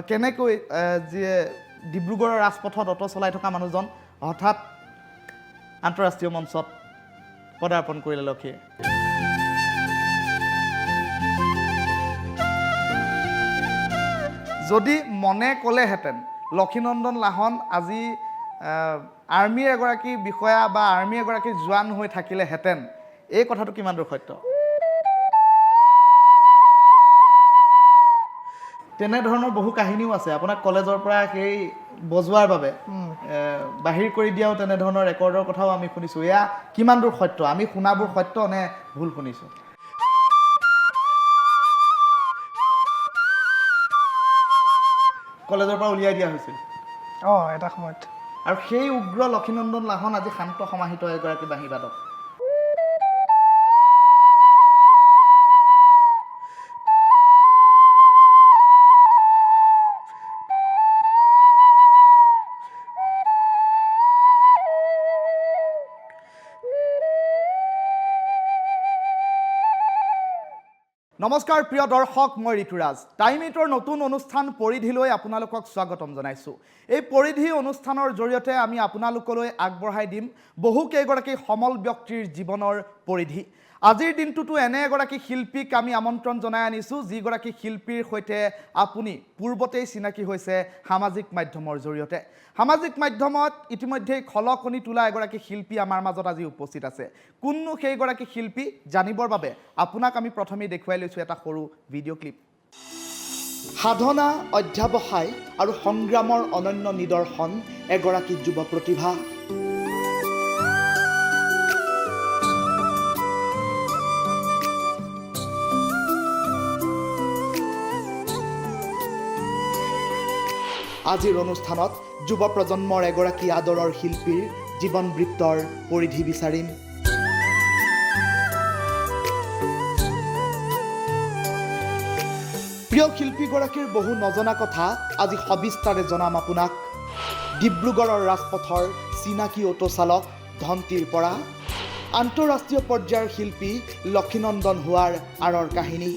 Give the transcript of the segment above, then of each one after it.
কেনেকৈ যিয়ে ডিব্ৰুগড়ৰ ৰাজপথত অটো চলাই থকা মানুহজন হঠাৎ আন্তঃৰাষ্ট্ৰীয় মঞ্চত পদাৰ্পণ কৰিলে লক্ষীয়ে। যদি মনে ক'লেহেঁতেন লক্ষীনন্দন লাহন আজি আৰ্মীৰ এগৰাকী বিষয়া বা আৰ্মী এগৰাকী জোৱান হৈ থাকিলেহেঁতেন, এই কথাটো কিমান দূৰ সত্য? তেনেধৰণৰ বহু কাহিনীও আছে। আপোনাক কলেজৰ পৰা সেই বজোৱাৰ বাবে বাহিৰ কৰি দিয়াও তেনেধৰণৰ ৰেকৰ্ডৰ কথাও আমি শুনিছোঁ। এয়া কিমান দূৰ সত্য? আমি শুনাবোৰ সত্য নে ভুল শুনিছোঁ? কলেজৰ পৰা উলিয়াই দিয়া হৈছিল এটা সময়ত। আৰু সেই উগ্ৰ লক্ষীনন্দন লাহন আজি শান্ত সমাহিত এগৰাকী বাঁহীবাদক। নমস্কাৰ প্ৰিয় দৰ্শক, মই ঋতুৰাজ। টাইম 8ৰ নতুন অনুষ্ঠান পৰিধিলৈ আপোনালোকক স্বাগতম জনাইছোঁ। এই পৰিধি অনুষ্ঠানৰ জৰিয়তে আমি আপোনালোকলৈ আগবঢ়াই দিম বহুকেইগৰাকী সমল ব্যক্তিৰ জীৱনৰ পৰিধি। আজিৰ দিনটোতো এনে এগৰাকী শিল্পীক আমি আমন্ত্ৰণ জনাই আনিছোঁ, যিগৰাকী শিল্পীৰ সৈতে আপুনি পূৰ্বতেই চিনাকি হৈছে সামাজিক মাধ্যমৰ জৰিয়তে। সামাজিক মাধ্যমত ইতিমধ্যেই খলকনি তোলা এগৰাকী শিল্পী আমাৰ মাজত আজি উপস্থিত আছে। কোননো সেইগৰাকী শিল্পী জানিবৰ বাবে আপোনাক আমি প্ৰথমেই দেখুৱাই লৈছোঁ এটা সৰু ভিডিঅ' ক্লিপ। সাধনা, অধ্যাৱসায় আৰু সংগ্ৰামৰ অনন্য নিদৰ্শন এগৰাকী যুৱ প্ৰতিভা। আজিৰ অনুষ্ঠানত যুৱ প্ৰজন্মৰ এগৰাকী আদৰৰ শিল্পীৰ জীৱন বৃত্তৰ পৰিধি বিচাৰিম। প্ৰিয় শিল্পীগৰাকীৰ বহু নজনা কথা আজি সবিস্তাৰে জনাম আপোনাক। ডিব্ৰুগড়ৰ ৰাজপথৰ চিনাকি অটো চালক ধন্তিৰ পৰা আন্তঃৰাষ্ট্ৰীয় পৰ্যায়ৰ শিল্পী লক্ষীনন্দন হোৱাৰ আঁৰৰ কাহিনী।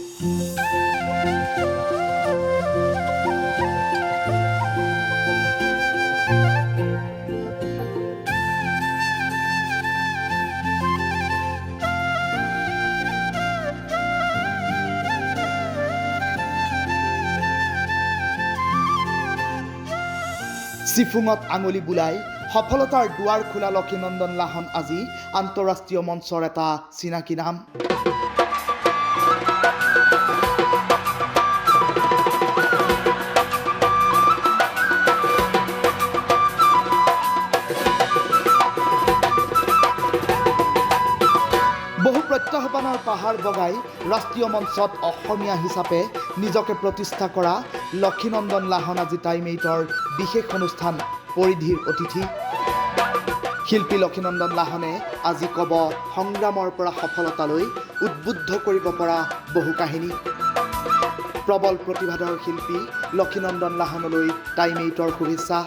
চিফুঙত আঙুলি বুলাই সফলতাৰ দুৱাৰ খোলা লক্ষীনন্দন লাহন আজি আন্তঃৰাষ্ট্ৰীয় মঞ্চৰ এটা চিনাকি নাম। বহু প্ৰত্যাহ্বানৰ পাহাৰ বগাই ৰাষ্ট্ৰীয় মঞ্চত অসমীয়া হিচাপে নিজকে প্ৰতিষ্ঠা কৰা লক্ষীনন্দন লাহন আজি টাইম 8ৰ বিশেষ অনুষ্ঠান পৰিধিৰ অতিথি। শিল্পী লক্ষীনন্দন লাহনে আজি ক'ব সংগ্ৰামৰ পৰা সফলতালৈ উদ্বুদ্ধ কৰিব পৰা বহু কাহিনী। প্ৰবল প্ৰতিভাধৰ শিল্পী লক্ষীনন্দন লাহনলৈ টাইম 8ৰ শুভেচ্ছা।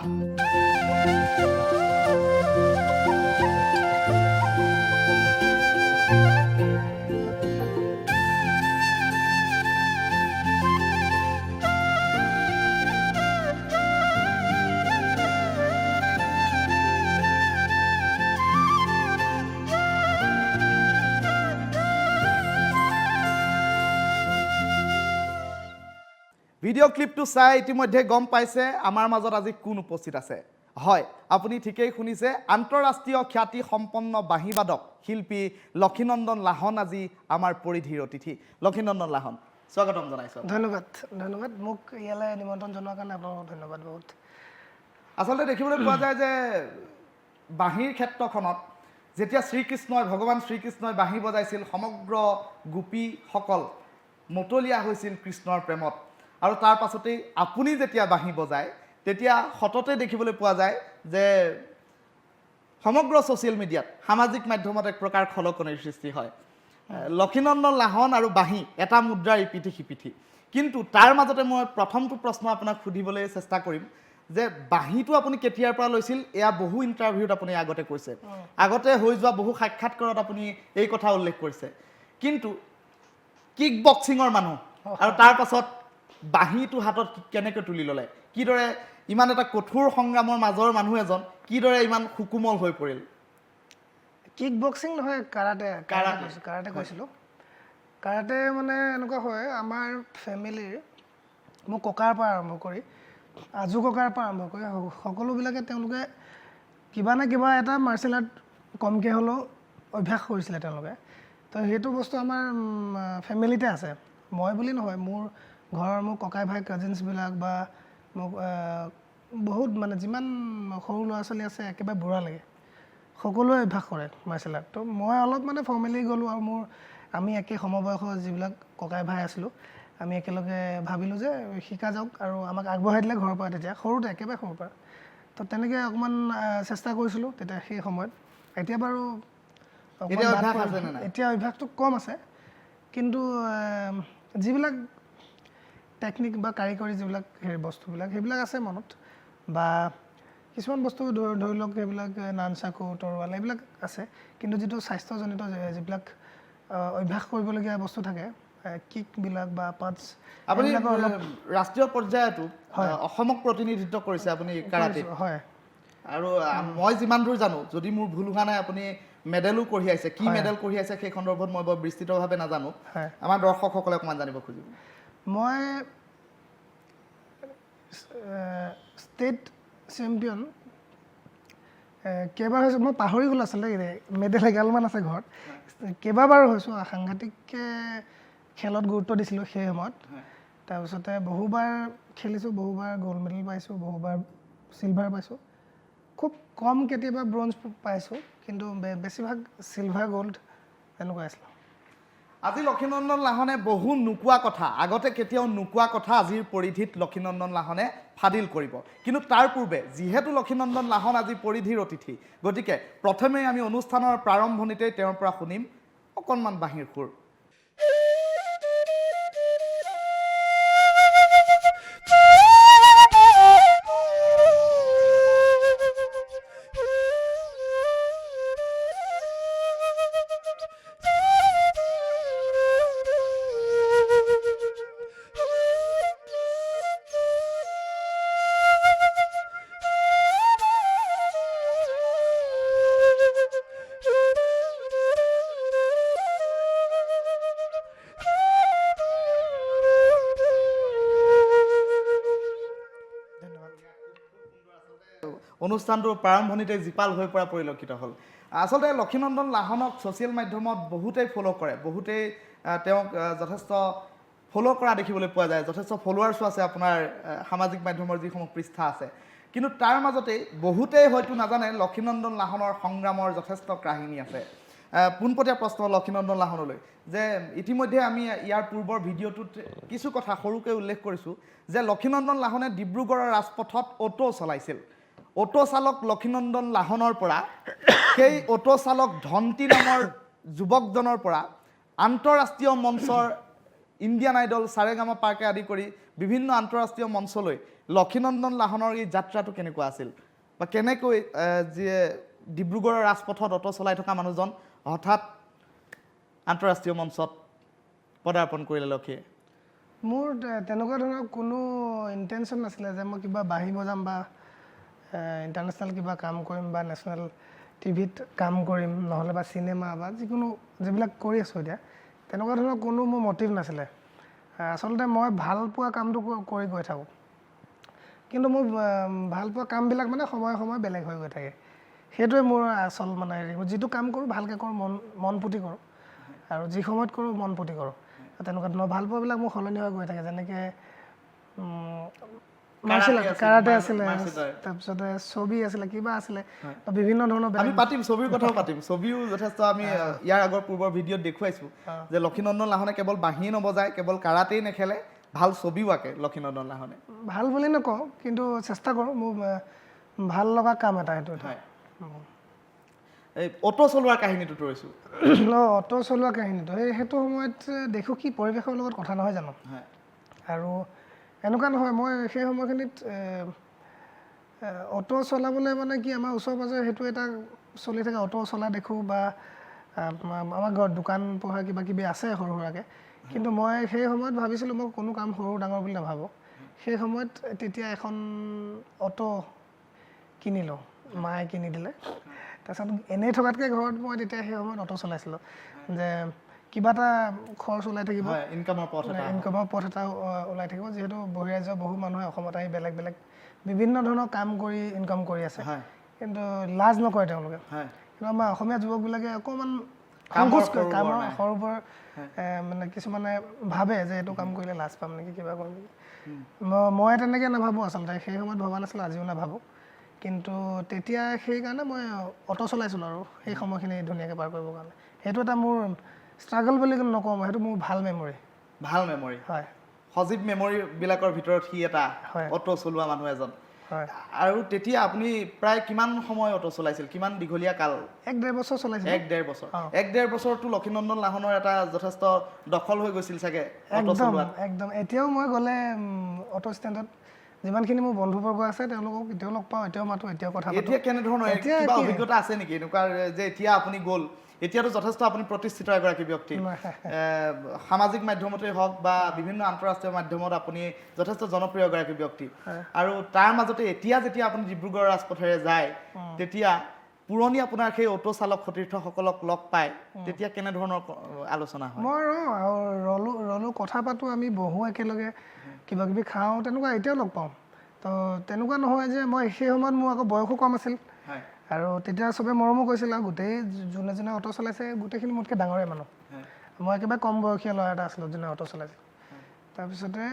ভিডিঅ' ক্লিপটো চাই ইতিমধ্যে গম পাইছে আমাৰ মাজত আজি কোন উপস্থিত আছে। হয়, আপুনি ঠিকেই শুনিছে, আন্তঃৰাষ্ট্ৰীয় খ্যাতি সম্পন্ন বাঁহীবাদক শিল্পী লক্ষীনন্দন লাহন আজি আমাৰ পৰিধিৰ অতিথি। লক্ষীনন্দন লাহন, স্বাগতম জনাইছোঁ। ধন্যবাদ ধন্যবাদ, মোক ইয়ালৈ নিমন্ত্ৰণ জনোৱাৰ কাৰণে আপোনাক ধন্যবাদ বহুত। আচলতে দেখিবলৈ পোৱা যায় যে বাঁহীৰ ক্ষেত্ৰখনত যেতিয়া শ্ৰীকৃষ্ণই ভগৱান শ্ৰীকৃষ্ণই বাঁহী বজাইছিল, সমগ্ৰ গোপীসকল মতলীয়া হৈছিল কৃষ্ণৰ প্ৰেমত। আৰু তাৰ পাছতেই আপুনি যেতিয়া বাঁহী বজায় তেতিয়া সততে দেখিবলৈ পোৱা যায় যে সমগ্ৰ ছ'চিয়েল মিডিয়াত সামাজিক মাধ্যমত এক প্ৰকাৰ খলকনিৰ সৃষ্টি হয়। লক্ষীনন্দন লাহন আৰু বাঁহী এটা মুদ্ৰাৰ ইপিঠি সিপিঠি। কিন্তু তাৰ মাজতে মই প্ৰথমটো প্ৰশ্ন আপোনাক সুধিবলৈ চেষ্টা কৰিম যে বাঁহীটো আপুনি কেতিয়াৰ পৰা লৈছিল? এয়া বহু ইণ্টাৰভিউত আপুনি আগতে কৈছে, আগতে হৈ যোৱা বহু সাক্ষাৎকাৰত আপুনি এই কথা উল্লেখ কৰিছে। কিন্তু কিক বক্সিঙৰ মানুহ আৰু তাৰ পাছত বাঁহীটো হাতত কেনেকৈ তুলি ল'লে কিদৰে ইমান এটা কঠোৰ সংগ্ৰামৰ মাজৰ মানুহ এজন কিদৰে ইমান সুকুমল হৈ পৰিল কিক বক্সিং নহয় কাৰাটে কৈছিলোঁ কাৰাটে মানে এনেকুৱা হয় আমাৰ ফেমিলিৰ মোৰ ককাৰ পৰা আৰম্ভ কৰি আজু ককাৰ পৰা আৰম্ভ কৰি সকলোবিলাকে তেওঁলোকে কিবা না কিবা এটা মাৰ্চেল আৰ্ট কমকৈ হ'লেও অভ্যাস কৰিছিলে তেওঁলোকে তো সেইটো বস্তু আমাৰ ফেমিলিতে আছে মই বুলি নহয় মোৰ ঘৰৰ মোৰ ককাই ভাই কাজিনছবিলাক বা মোক বহুত মানে যিমান সৰু ল'ৰা ছোৱালী আছে একেবাৰে বুঢ়ালৈকে সকলোৱে অভ্যাস কৰে মাৰ্চেল আৰ্ট তো মই অলপ মানে ফৰ্মেলি গ'লোঁ আৰু আমি একে সমবয়সৰ যিবিলাক ককাই ভাই আছিলোঁ আমি একেলগে ভাবিলোঁ যে শিকা যাওক আৰু আমাক আগবঢ়াই দিলে ঘৰৰ পৰা তেতিয়া সৰুতে একেবাৰে সৰুৰ পৰা তো তেনেকৈ অকণমান চেষ্টা কৰিছিলোঁ তেতিয়া সেই সময়ত এতিয়া বাৰু এতিয়া অভ্যাসটো কম আছে কিন্তু যিবিলাক টেকনিক বা কাৰিকৰী যিবিলাক বস্তুবিলাক সেইবিলাক আছে মনত বা কিছুমান বস্তু ধৰি লওক সেইবিলাক নানচাকু তৰোৱাল এইবিলাক আছে কিন্তু যিটো স্বাস্থ্যজনিত যিবিলাক অভ্যাস কৰিবলগীয়া বস্তু থাকে কিকবিলাক বা পাঁচ আপুনি ৰাষ্ট্ৰীয় পৰ্যায়তো অসমক প্ৰতিনিধিত্ব কৰিছে আপুনি কাৰাটে হয় আৰু মই যিমান দূৰ জানো যদি মোৰ ভুল হোৱা নাই আপুনি মেডেলো কঢ়িয়াইছে কি মেডেল কঢ়িয়াইছে সেই সন্দৰ্ভত মই বৰ বিস্তৃতভাৱে নাজানো আমাৰ দৰ্শকসকলে অকণমান জানিব খুজিব মই ষ্টেট চেম্পিয়ন কেইবাৰ হৈছোঁ মই পাহৰি গ'লোঁ আচলতে মেডেল এগালমান আছে ঘৰত কেইবাবাৰো হৈছোঁ সাংঘাতিককৈ খেলত গুৰুত্ব দিছিলোঁ সেই সময়ত তাৰপিছতে বহুবাৰ খেলিছোঁ বহুবাৰ গ'ল্ড মেডেল পাইছোঁ বহুবাৰ চিলভাৰ পাইছোঁ খুব কম কেতিয়াবা ব্ৰঞ্জ পাইছোঁ কিন্তু বেছিভাগ চিলভাৰ গ'ল্ড এনেকুৱা আছিলোঁ আজি লক্ষীনন্দন লাহনে বহু নোকোৱা কথা আগতে কেতিয়াও নোকোৱা কথা আজিৰ পৰিধিত লক্ষীনন্দন লাহনে ফাদিল কৰিব কিন্তু তাৰ পূৰ্বে যিহেতু লক্ষীনন্দন লাহন আজি পৰিধিৰ অতিথি গতিকে প্ৰথমেই আমি অনুষ্ঠানৰ প্ৰাৰম্ভণিতেই তেওঁৰ পৰা শুনিম অকণমান বাঁহীৰ সুৰ অনুষ্ঠানটোৰ প্ৰাৰম্ভণিতে জীপাল হৈ পৰা পৰিলক্ষিত হ'ল আচলতে লক্ষীনন্দন লাহনক ছ'চিয়েল মাধ্যমত বহুতেই ফ'ল' কৰে বহুতেই তেওঁক যথেষ্ট ফ'ল' কৰা দেখিবলৈ পোৱা যায় যথেষ্ট ফ'ল'ৱাৰ্ছো আছে আপোনাৰ সামাজিক মাধ্যমৰ যিসমূহ পৃষ্ঠা আছে কিন্তু তাৰ মাজতেই বহুতেই হয়তো নাজানে লক্ষীনন্দন লাহনৰ সংগ্ৰামৰ যথেষ্ট কাহিনী আছে পোনপটীয়া প্ৰশ্ন লক্ষীনন্দন লাহনলৈ যে ইতিমধ্যে আমি ইয়াৰ পূৰ্বৰ ভিডিঅ'টোত কিছু কথা সৰুকৈ উল্লেখ কৰিছোঁ যে লক্ষীনন্দন লাহনে ডিব্ৰুগড়ৰ ৰাজপথত অ'টো চলাইছিল অটো চালক লক্ষীনন্দন লাহনৰ পৰা সেই অটো চালক ধন্তি নামৰ যুৱকজনৰ পৰা আন্তঃৰাষ্ট্ৰীয় মঞ্চৰ ইণ্ডিয়ান আইডল সাৰেগামা পাৰ্কে আদি কৰি বিভিন্ন আন্তঃৰাষ্ট্ৰীয় মঞ্চলৈ লক্ষীনন্দন লাহনৰ এই যাত্ৰাটো কেনেকুৱা আছিল বা কেনেকৈ যে ডিব্ৰুগড়ৰ ৰাজপথত অটো চলাই থকা মানুহজন হঠাৎ আন্তঃৰাষ্ট্ৰীয় মঞ্চত পদাৰ্পণ কৰিলে লক্ষীয়ে মোৰ তেনেকুৱা ধৰণৰ কোনো ইণ্টেনশ্যন নাছিলে যে মই কিবা বাঁহী বজাম বা ইণ্টাৰনেশ্যনেল কিবা কাম কৰিম বা নেশ্যনেল টিভিত কাম কৰিম নহ'লে বা চিনেমা বা যিকোনো যিবিলাক কৰি আছোঁ এতিয়া তেনেকুৱা ধৰণৰ কোনো মোৰ মটিভ নাছিলে আচলতে মই ভাল পোৱা কামটো কৰি গৈ থাকোঁ কিন্তু মোৰ ভাল পোৱা কামবিলাক মানে সময়ে সময়ে বেলেগ হৈ গৈ থাকে সেইটোৱে মোৰ আচল মানে যিটো কাম কৰোঁ ভালকৈ কৰোঁ মন পুতি কৰোঁ আৰু যি সময়ত কৰোঁ মন পুতি কৰোঁ তেনেকুৱা ধৰণৰ ভাল পোৱাবিলাক মোৰ সলনি হৈ গৈ থাকে যেনেকৈ কাৰাটে আছিলে তাৰপিছতে ছবি আছিলে কিবা আছিলে বিভিন্ন ধৰণৰ আমি পাতিম ছবিৰ কথাও পাতিম ছবিও যথেষ্ট আমি ইয়াৰ আগৰ পূৰ্বৰ ভিডিঅ'ত দেখুৱাইছোঁ যে লক্ষীনন্দন লাহনে কেৱল বাঁহীয়ে নবজায় কেৱল কাৰাটেই নেখেলে ভাল ছবিও আঁকে লক্ষীনন্দন লাহনে ভাল বুলি নকওঁ কিন্তু চেষ্টা কৰোঁ মোৰ ভাল লগা কাম এটা সেইটো এই অটো চলোৱাৰ কাহিনীটোতো ৰৈছোঁ অটো চলোৱা কাহিনীটো সেইটো সময়ত দেখোঁ কি পৰিৱেশৰ লগত কথা নহয় জানো আৰু এনেকুৱা নহয় মই সেই সময়খিনিত অটো চলাবলৈ মানে কি আমাৰ ওচৰ পাজৰে সেইটো এটা চলি থাকে অটো চলা দেখোঁ বা আমাৰ ঘৰত দোকান পোহাৰ কিবা কিবি আছে সৰু সুৰাকৈ কিন্তু মই সেই সময়ত ভাবিছিলোঁ মই কোনো কাম সৰু ডাঙৰ বুলি নাভাবোঁ সেই সময়ত তেতিয়া এখন অটো কিনিলোঁ মায়ে কিনি দিলে তাৰপিছত এনেই থকাতকৈ ঘৰত মই তেতিয়া সেই সময়ত অটো চলাইছিলোঁ যে কিবা এটা খৰচ ওলাই থাকিব ইনকামৰ পথ এটা ওলাই থাকিব যিহেতু বহিৰাজ্যৰ বহু মানুহে অসমত আহি বেলেগ বেলেগ বিভিন্ন ধৰণৰ কাম কৰি ইনকাম কৰি আছে কিন্তু লাজ নকৰে তেওঁলোকে কিন্তু আমাৰ অসমীয়া যুৱকবিলাকে অকণমান সংকোচ কৰে কামৰ সৰুবৰ মানে কিছুমানে ভাবে যে এইটো কাম কৰিলে লাজ পাম নেকি কিবা কৰিম নেকি মই তেনেকৈ নাভাবোঁ আচলতে সেই সময়ত ভবা নাছিলোঁ আজিও নাভাবোঁ কিন্তু তেতিয়া সেইকাৰণে মই অটো চলাইছিলোঁ আৰু সেই সময়খিনি ধুনীয়াকৈ পাৰ কৰিবৰ কাৰণে সেইটো এটা মোৰ ষ্ট্ৰাগল বুলি নকওঁ মই সেইটো মোৰ ভাল মেমৰি হয় সজীৱ মেমৰিবিলাকৰ ভিতৰত সি এটা অটো চলোৱা মানুহ এজন আৰু তেতিয়া আপুনি প্ৰায় কিমান সময় অটো চলাইছিল কিমান দীঘলীয়া কাল 1.5 বছৰ চলাইছিল 1.5 বছৰ 1.5 বছৰটো লক্ষীনন্দন লাহনৰ এটা যথেষ্ট দখল হৈ গৈছিল চাগে অটো চলোৱাত একদম এতিয়াও মই গ'লে অটো ষ্টেণ্ডত যিমানখিনি মোৰ বন্ধুবৰ্গ আছে তেওঁলোকক এতিয়াও লগ পাওঁ এতিয়াও মাতো এতিয়াও কথা পাতো এতিয়া কেনেধৰণৰ কিবা অভিজ্ঞতা আছে নেকি এনেকুৱা যে এতিয়া আপুনি গ'ল এতিয়াতো যথেষ্ট আপুনি প্ৰতিষ্ঠিত এগৰাকী ব্যক্তি সামাজিক মাধ্যমতেই হওক বা বিভিন্ন আন্তঃৰাষ্ট্ৰীয় মাধ্যমত আপুনি যথেষ্ট জনপ্ৰিয় এগৰাকী ব্যক্তি আৰু তাৰ মাজতে এতিয়া যেতিয়া আপুনি ডিব্ৰুগড় ৰাজপথেৰে যায় তেতিয়া পুৰণি আপোনাৰ সেই অটো চালক সতীৰ্থসকলক লগ পায় তেতিয়া কেনেধৰণৰ আলোচনা হয় মই ৰলো কথা পাতো আমি বহো একেলগে কিবা কিবি খাওঁ তেনেকুৱা এতিয়াও লগ পাওঁ তো তেনেকুৱা নহয় যে মই সেই সময়ত মোৰ আকৌ বয়সো কম আছিল আৰু তেতিয়া চবে মৰমো কৰিছিল আৰু গোটেই যোনে যোনে অটো চলাইছে গোটেইখিনি মোতকৈ ডাঙৰে মানুহ মই একেবাৰে কম বয়সীয়া ল'ৰা এটা আছিলোঁ যোনে অটো চলাইছিল তাৰপিছতে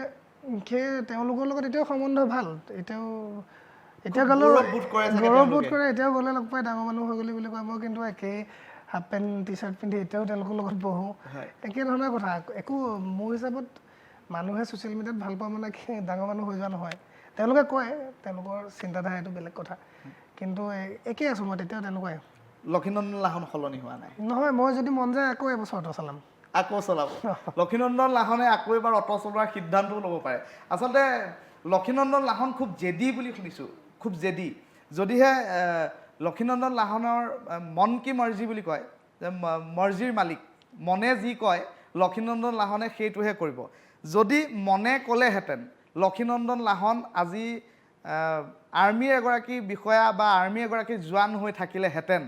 সেই তেওঁলোকৰ লগত এতিয়াও সম্বন্ধ ভাল এতিয়া গ'লেও গৌৰৱবোধ কৰে এতিয়াও গ'লে লগ পাই ডাঙৰ মানুহ হৈ গ'লি বুলি কয় মই কিন্তু একেই হাফ পেণ্ট টি চাৰ্ট পিন্ধি এতিয়াও তেওঁলোকৰ লগত বহোঁ একেধৰণৰ কথা একো মোৰ হিচাপত মানুহে ছ'চিয়েল মিডিয়াত ভাল পোৱা মানে ডাঙৰ মানুহ হৈ যোৱা নহয় তেওঁলোকে কয় তেওঁলোকৰ চিন্তাধাৰা এইটো বেলেগ কথা কিন্তু একেই আছোঁ মই তেতিয়াও তেনেকুৱাই লক্ষীনন্দন লাহন সলনি হোৱা নাই নহয় মই যদি মন যায় আকৌ এবছৰ অটো চলাম আকৌ চলাব লক্ষীনন্দন লাহনে আকৌ এবাৰ অটো চলোৱাৰ সিদ্ধান্তও ল'ব পাৰে আচলতে লক্ষীনন্দন লাহন খুব জেদী বুলি শুনিছোঁ খুব জেদী যদিহে লক্ষীনন্দন লাহনৰ মন কি মৰ্জি বুলি কয় যে মৰ্জিৰ মালিক মনে যি কয় লক্ষীনন্দন লাহনে সেইটোহে কৰিব যদি মনে ক'লেহেঁতেন লক্ষীনন্দন লাহন আজি আৰ্মীৰ এগৰাকী বিষয়া বা আৰ্মী এগৰাকী জোৱান হৈ থাকিলেহেঁতেন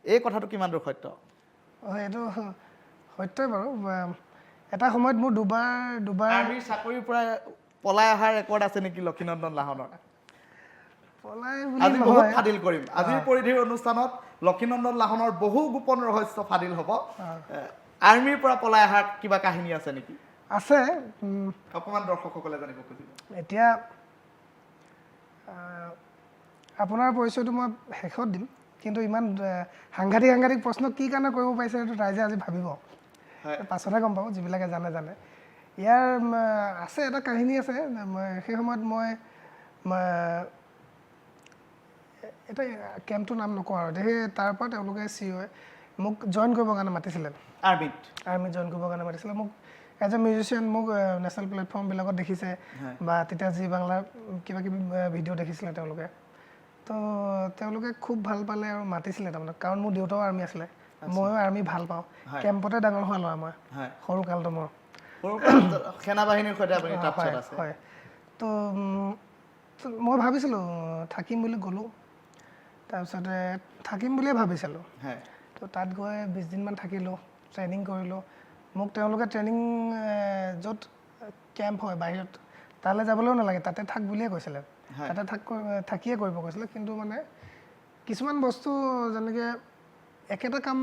এই কথাটো কিমান দূৰ সত্য হয় এইটো সত্যই বাৰু এটা সময়ত মোৰ দুবাৰ আৰ্মীৰ চাকৰিৰ পৰা পলাই অহাৰ ৰেকৰ্ড আছে নেকি লক্ষীনন্দন লাহনৰ আজি বহুত ফাদিল কৰিম আজিৰ পৰিধিৰ অনুষ্ঠানত লক্ষীনন্দন লাহনৰ বহু গোপন ৰহস্য ফাদিল হ'ব আৰ্মীৰ পৰা পলাই অহাৰ কিবা কাহিনী আছে নেকি আছে অকণমান দৰ্শকসকলে জানিব খুজিব এতিয়া আপোনাৰ পৰিচয়টো মই শেষত দিম কিন্তু ইমান সাংঘাতিক প্ৰশ্ন কি কাৰণে কৰিব পাৰিছে সেইটো ৰাইজে আজি ভাবিব পাছতহে গম পাব যিবিলাকে জানে ইয়াৰ আছে এটা কাহিনী আছে সেই সময়ত মই এটা কেম্পটোৰ নাম নকওঁ আৰু সেই তাৰ পৰা তেওঁলোকে CEO মোক জইন কৰিবৰ কাৰণে মাতিছিলে আৰ্মিত জইন কৰিবৰ কাৰণে মাতিছিলে মোক এজ এ মিউজিচিয়ান মোক নেশ্যনেল প্লেটফৰ্মবিলাকত দেখিছে বা তেতিয়া জি বাংলাৰ কিবা কিবি ভিডিঅ' দেখিছিলে তেওঁলোকে তো তেওঁলোকে খুব ভাল পালে আৰু মাতিছিলে তাৰমানে কাৰণ মোৰ দেউতাও আৰ্মি আছিলে ময়ো আৰ্মি ভাল পাওঁ কেম্পতে ডাঙৰ হোৱা ল'ৰা মই সৰু কালটো মোৰ সেনাবাহিনীৰ সৈতে আপুনি হয় তো মই ভাবিছিলোঁ থাকিম বুলি গ'লোঁ তাৰপিছতে থাকিম বুলিয়ে ভাবিছিলোঁ তো তাত গৈ 20 দিনমান থাকিলোঁ ট্ৰেইনিং কৰিলোঁ মোক তেওঁলোকে ট্ৰেইনিং য'ত কেম্প হয় বাহিৰত তালৈ যাবলৈও নালাগে তাতে থাক বুলিয়ে কৈছিলে তাতে থাকিয়ে কৰিব কৈছিলে কিন্তু মানে কিছুমান বস্তু যেনেকৈ একেটা কাম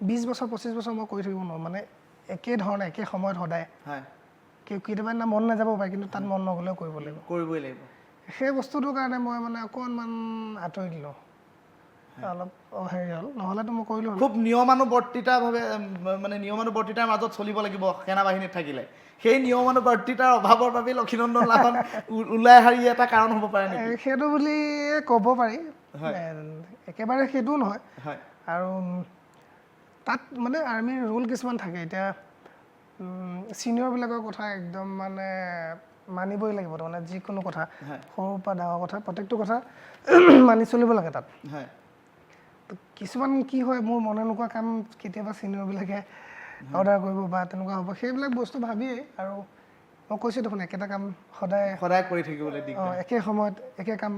20 বছৰ 25 বছৰ মই কৰি থাকিব নোৱাৰোঁ মানে একে ধৰণে একে সময়ত সদায় কেতিয়াবা না মন নাযাব পাৰে কিন্তু তাত মন নগ'লেও কৰিবই লাগিব সেই বস্তুটোৰ কাৰণে মই মানে অকণমান আঁতৰি দিলোঁ অলপ হেৰি হ'ল নহ'লেতো মই কৰিলোঁ খুব নিয়মানুবৰ্তিতাভাৱে মানে নিয়মানুবৰ্তিতাৰ মাজত চলিব লাগিব সেনাবাহিনীত থাকিলে সেই নিয়মানুবৰ্তিতাৰ অভাৱৰ বাবে লক্ষীনন্দন লাহন ওলাই হাৰি এটা কাৰণ হ'ব পাৰে নেকি সেইটো বুলি ক'ব পাৰি একেবাৰে সেইটোও নহয় আৰু তাত মানে আৰ্মিৰ ৰুল কিছুমান থাকে এতিয়া ছিনিয়ৰবিলাকৰ কথা একদম মানে মানিবই লাগিব তাৰমানে যিকোনো কথা সৰুৰ পৰা ডাঙৰ কথা প্ৰত্যেকটো কথা মানি চলিব লাগে তাত কিছুমান কি হয় মোৰ মনে নোকোৱা কাম কেতিয়াবা ছিনিয়ৰবিলাকে অৰ্ডাৰ কৰিব বা তেনেকুৱা হ'ব সেইবিলাক বস্তু ভাবিয়েই আৰু মই কৈছোঁ দেখোন একেটা কাম সদায় কৰি থাকিবলৈ একে সময়ত একে কাম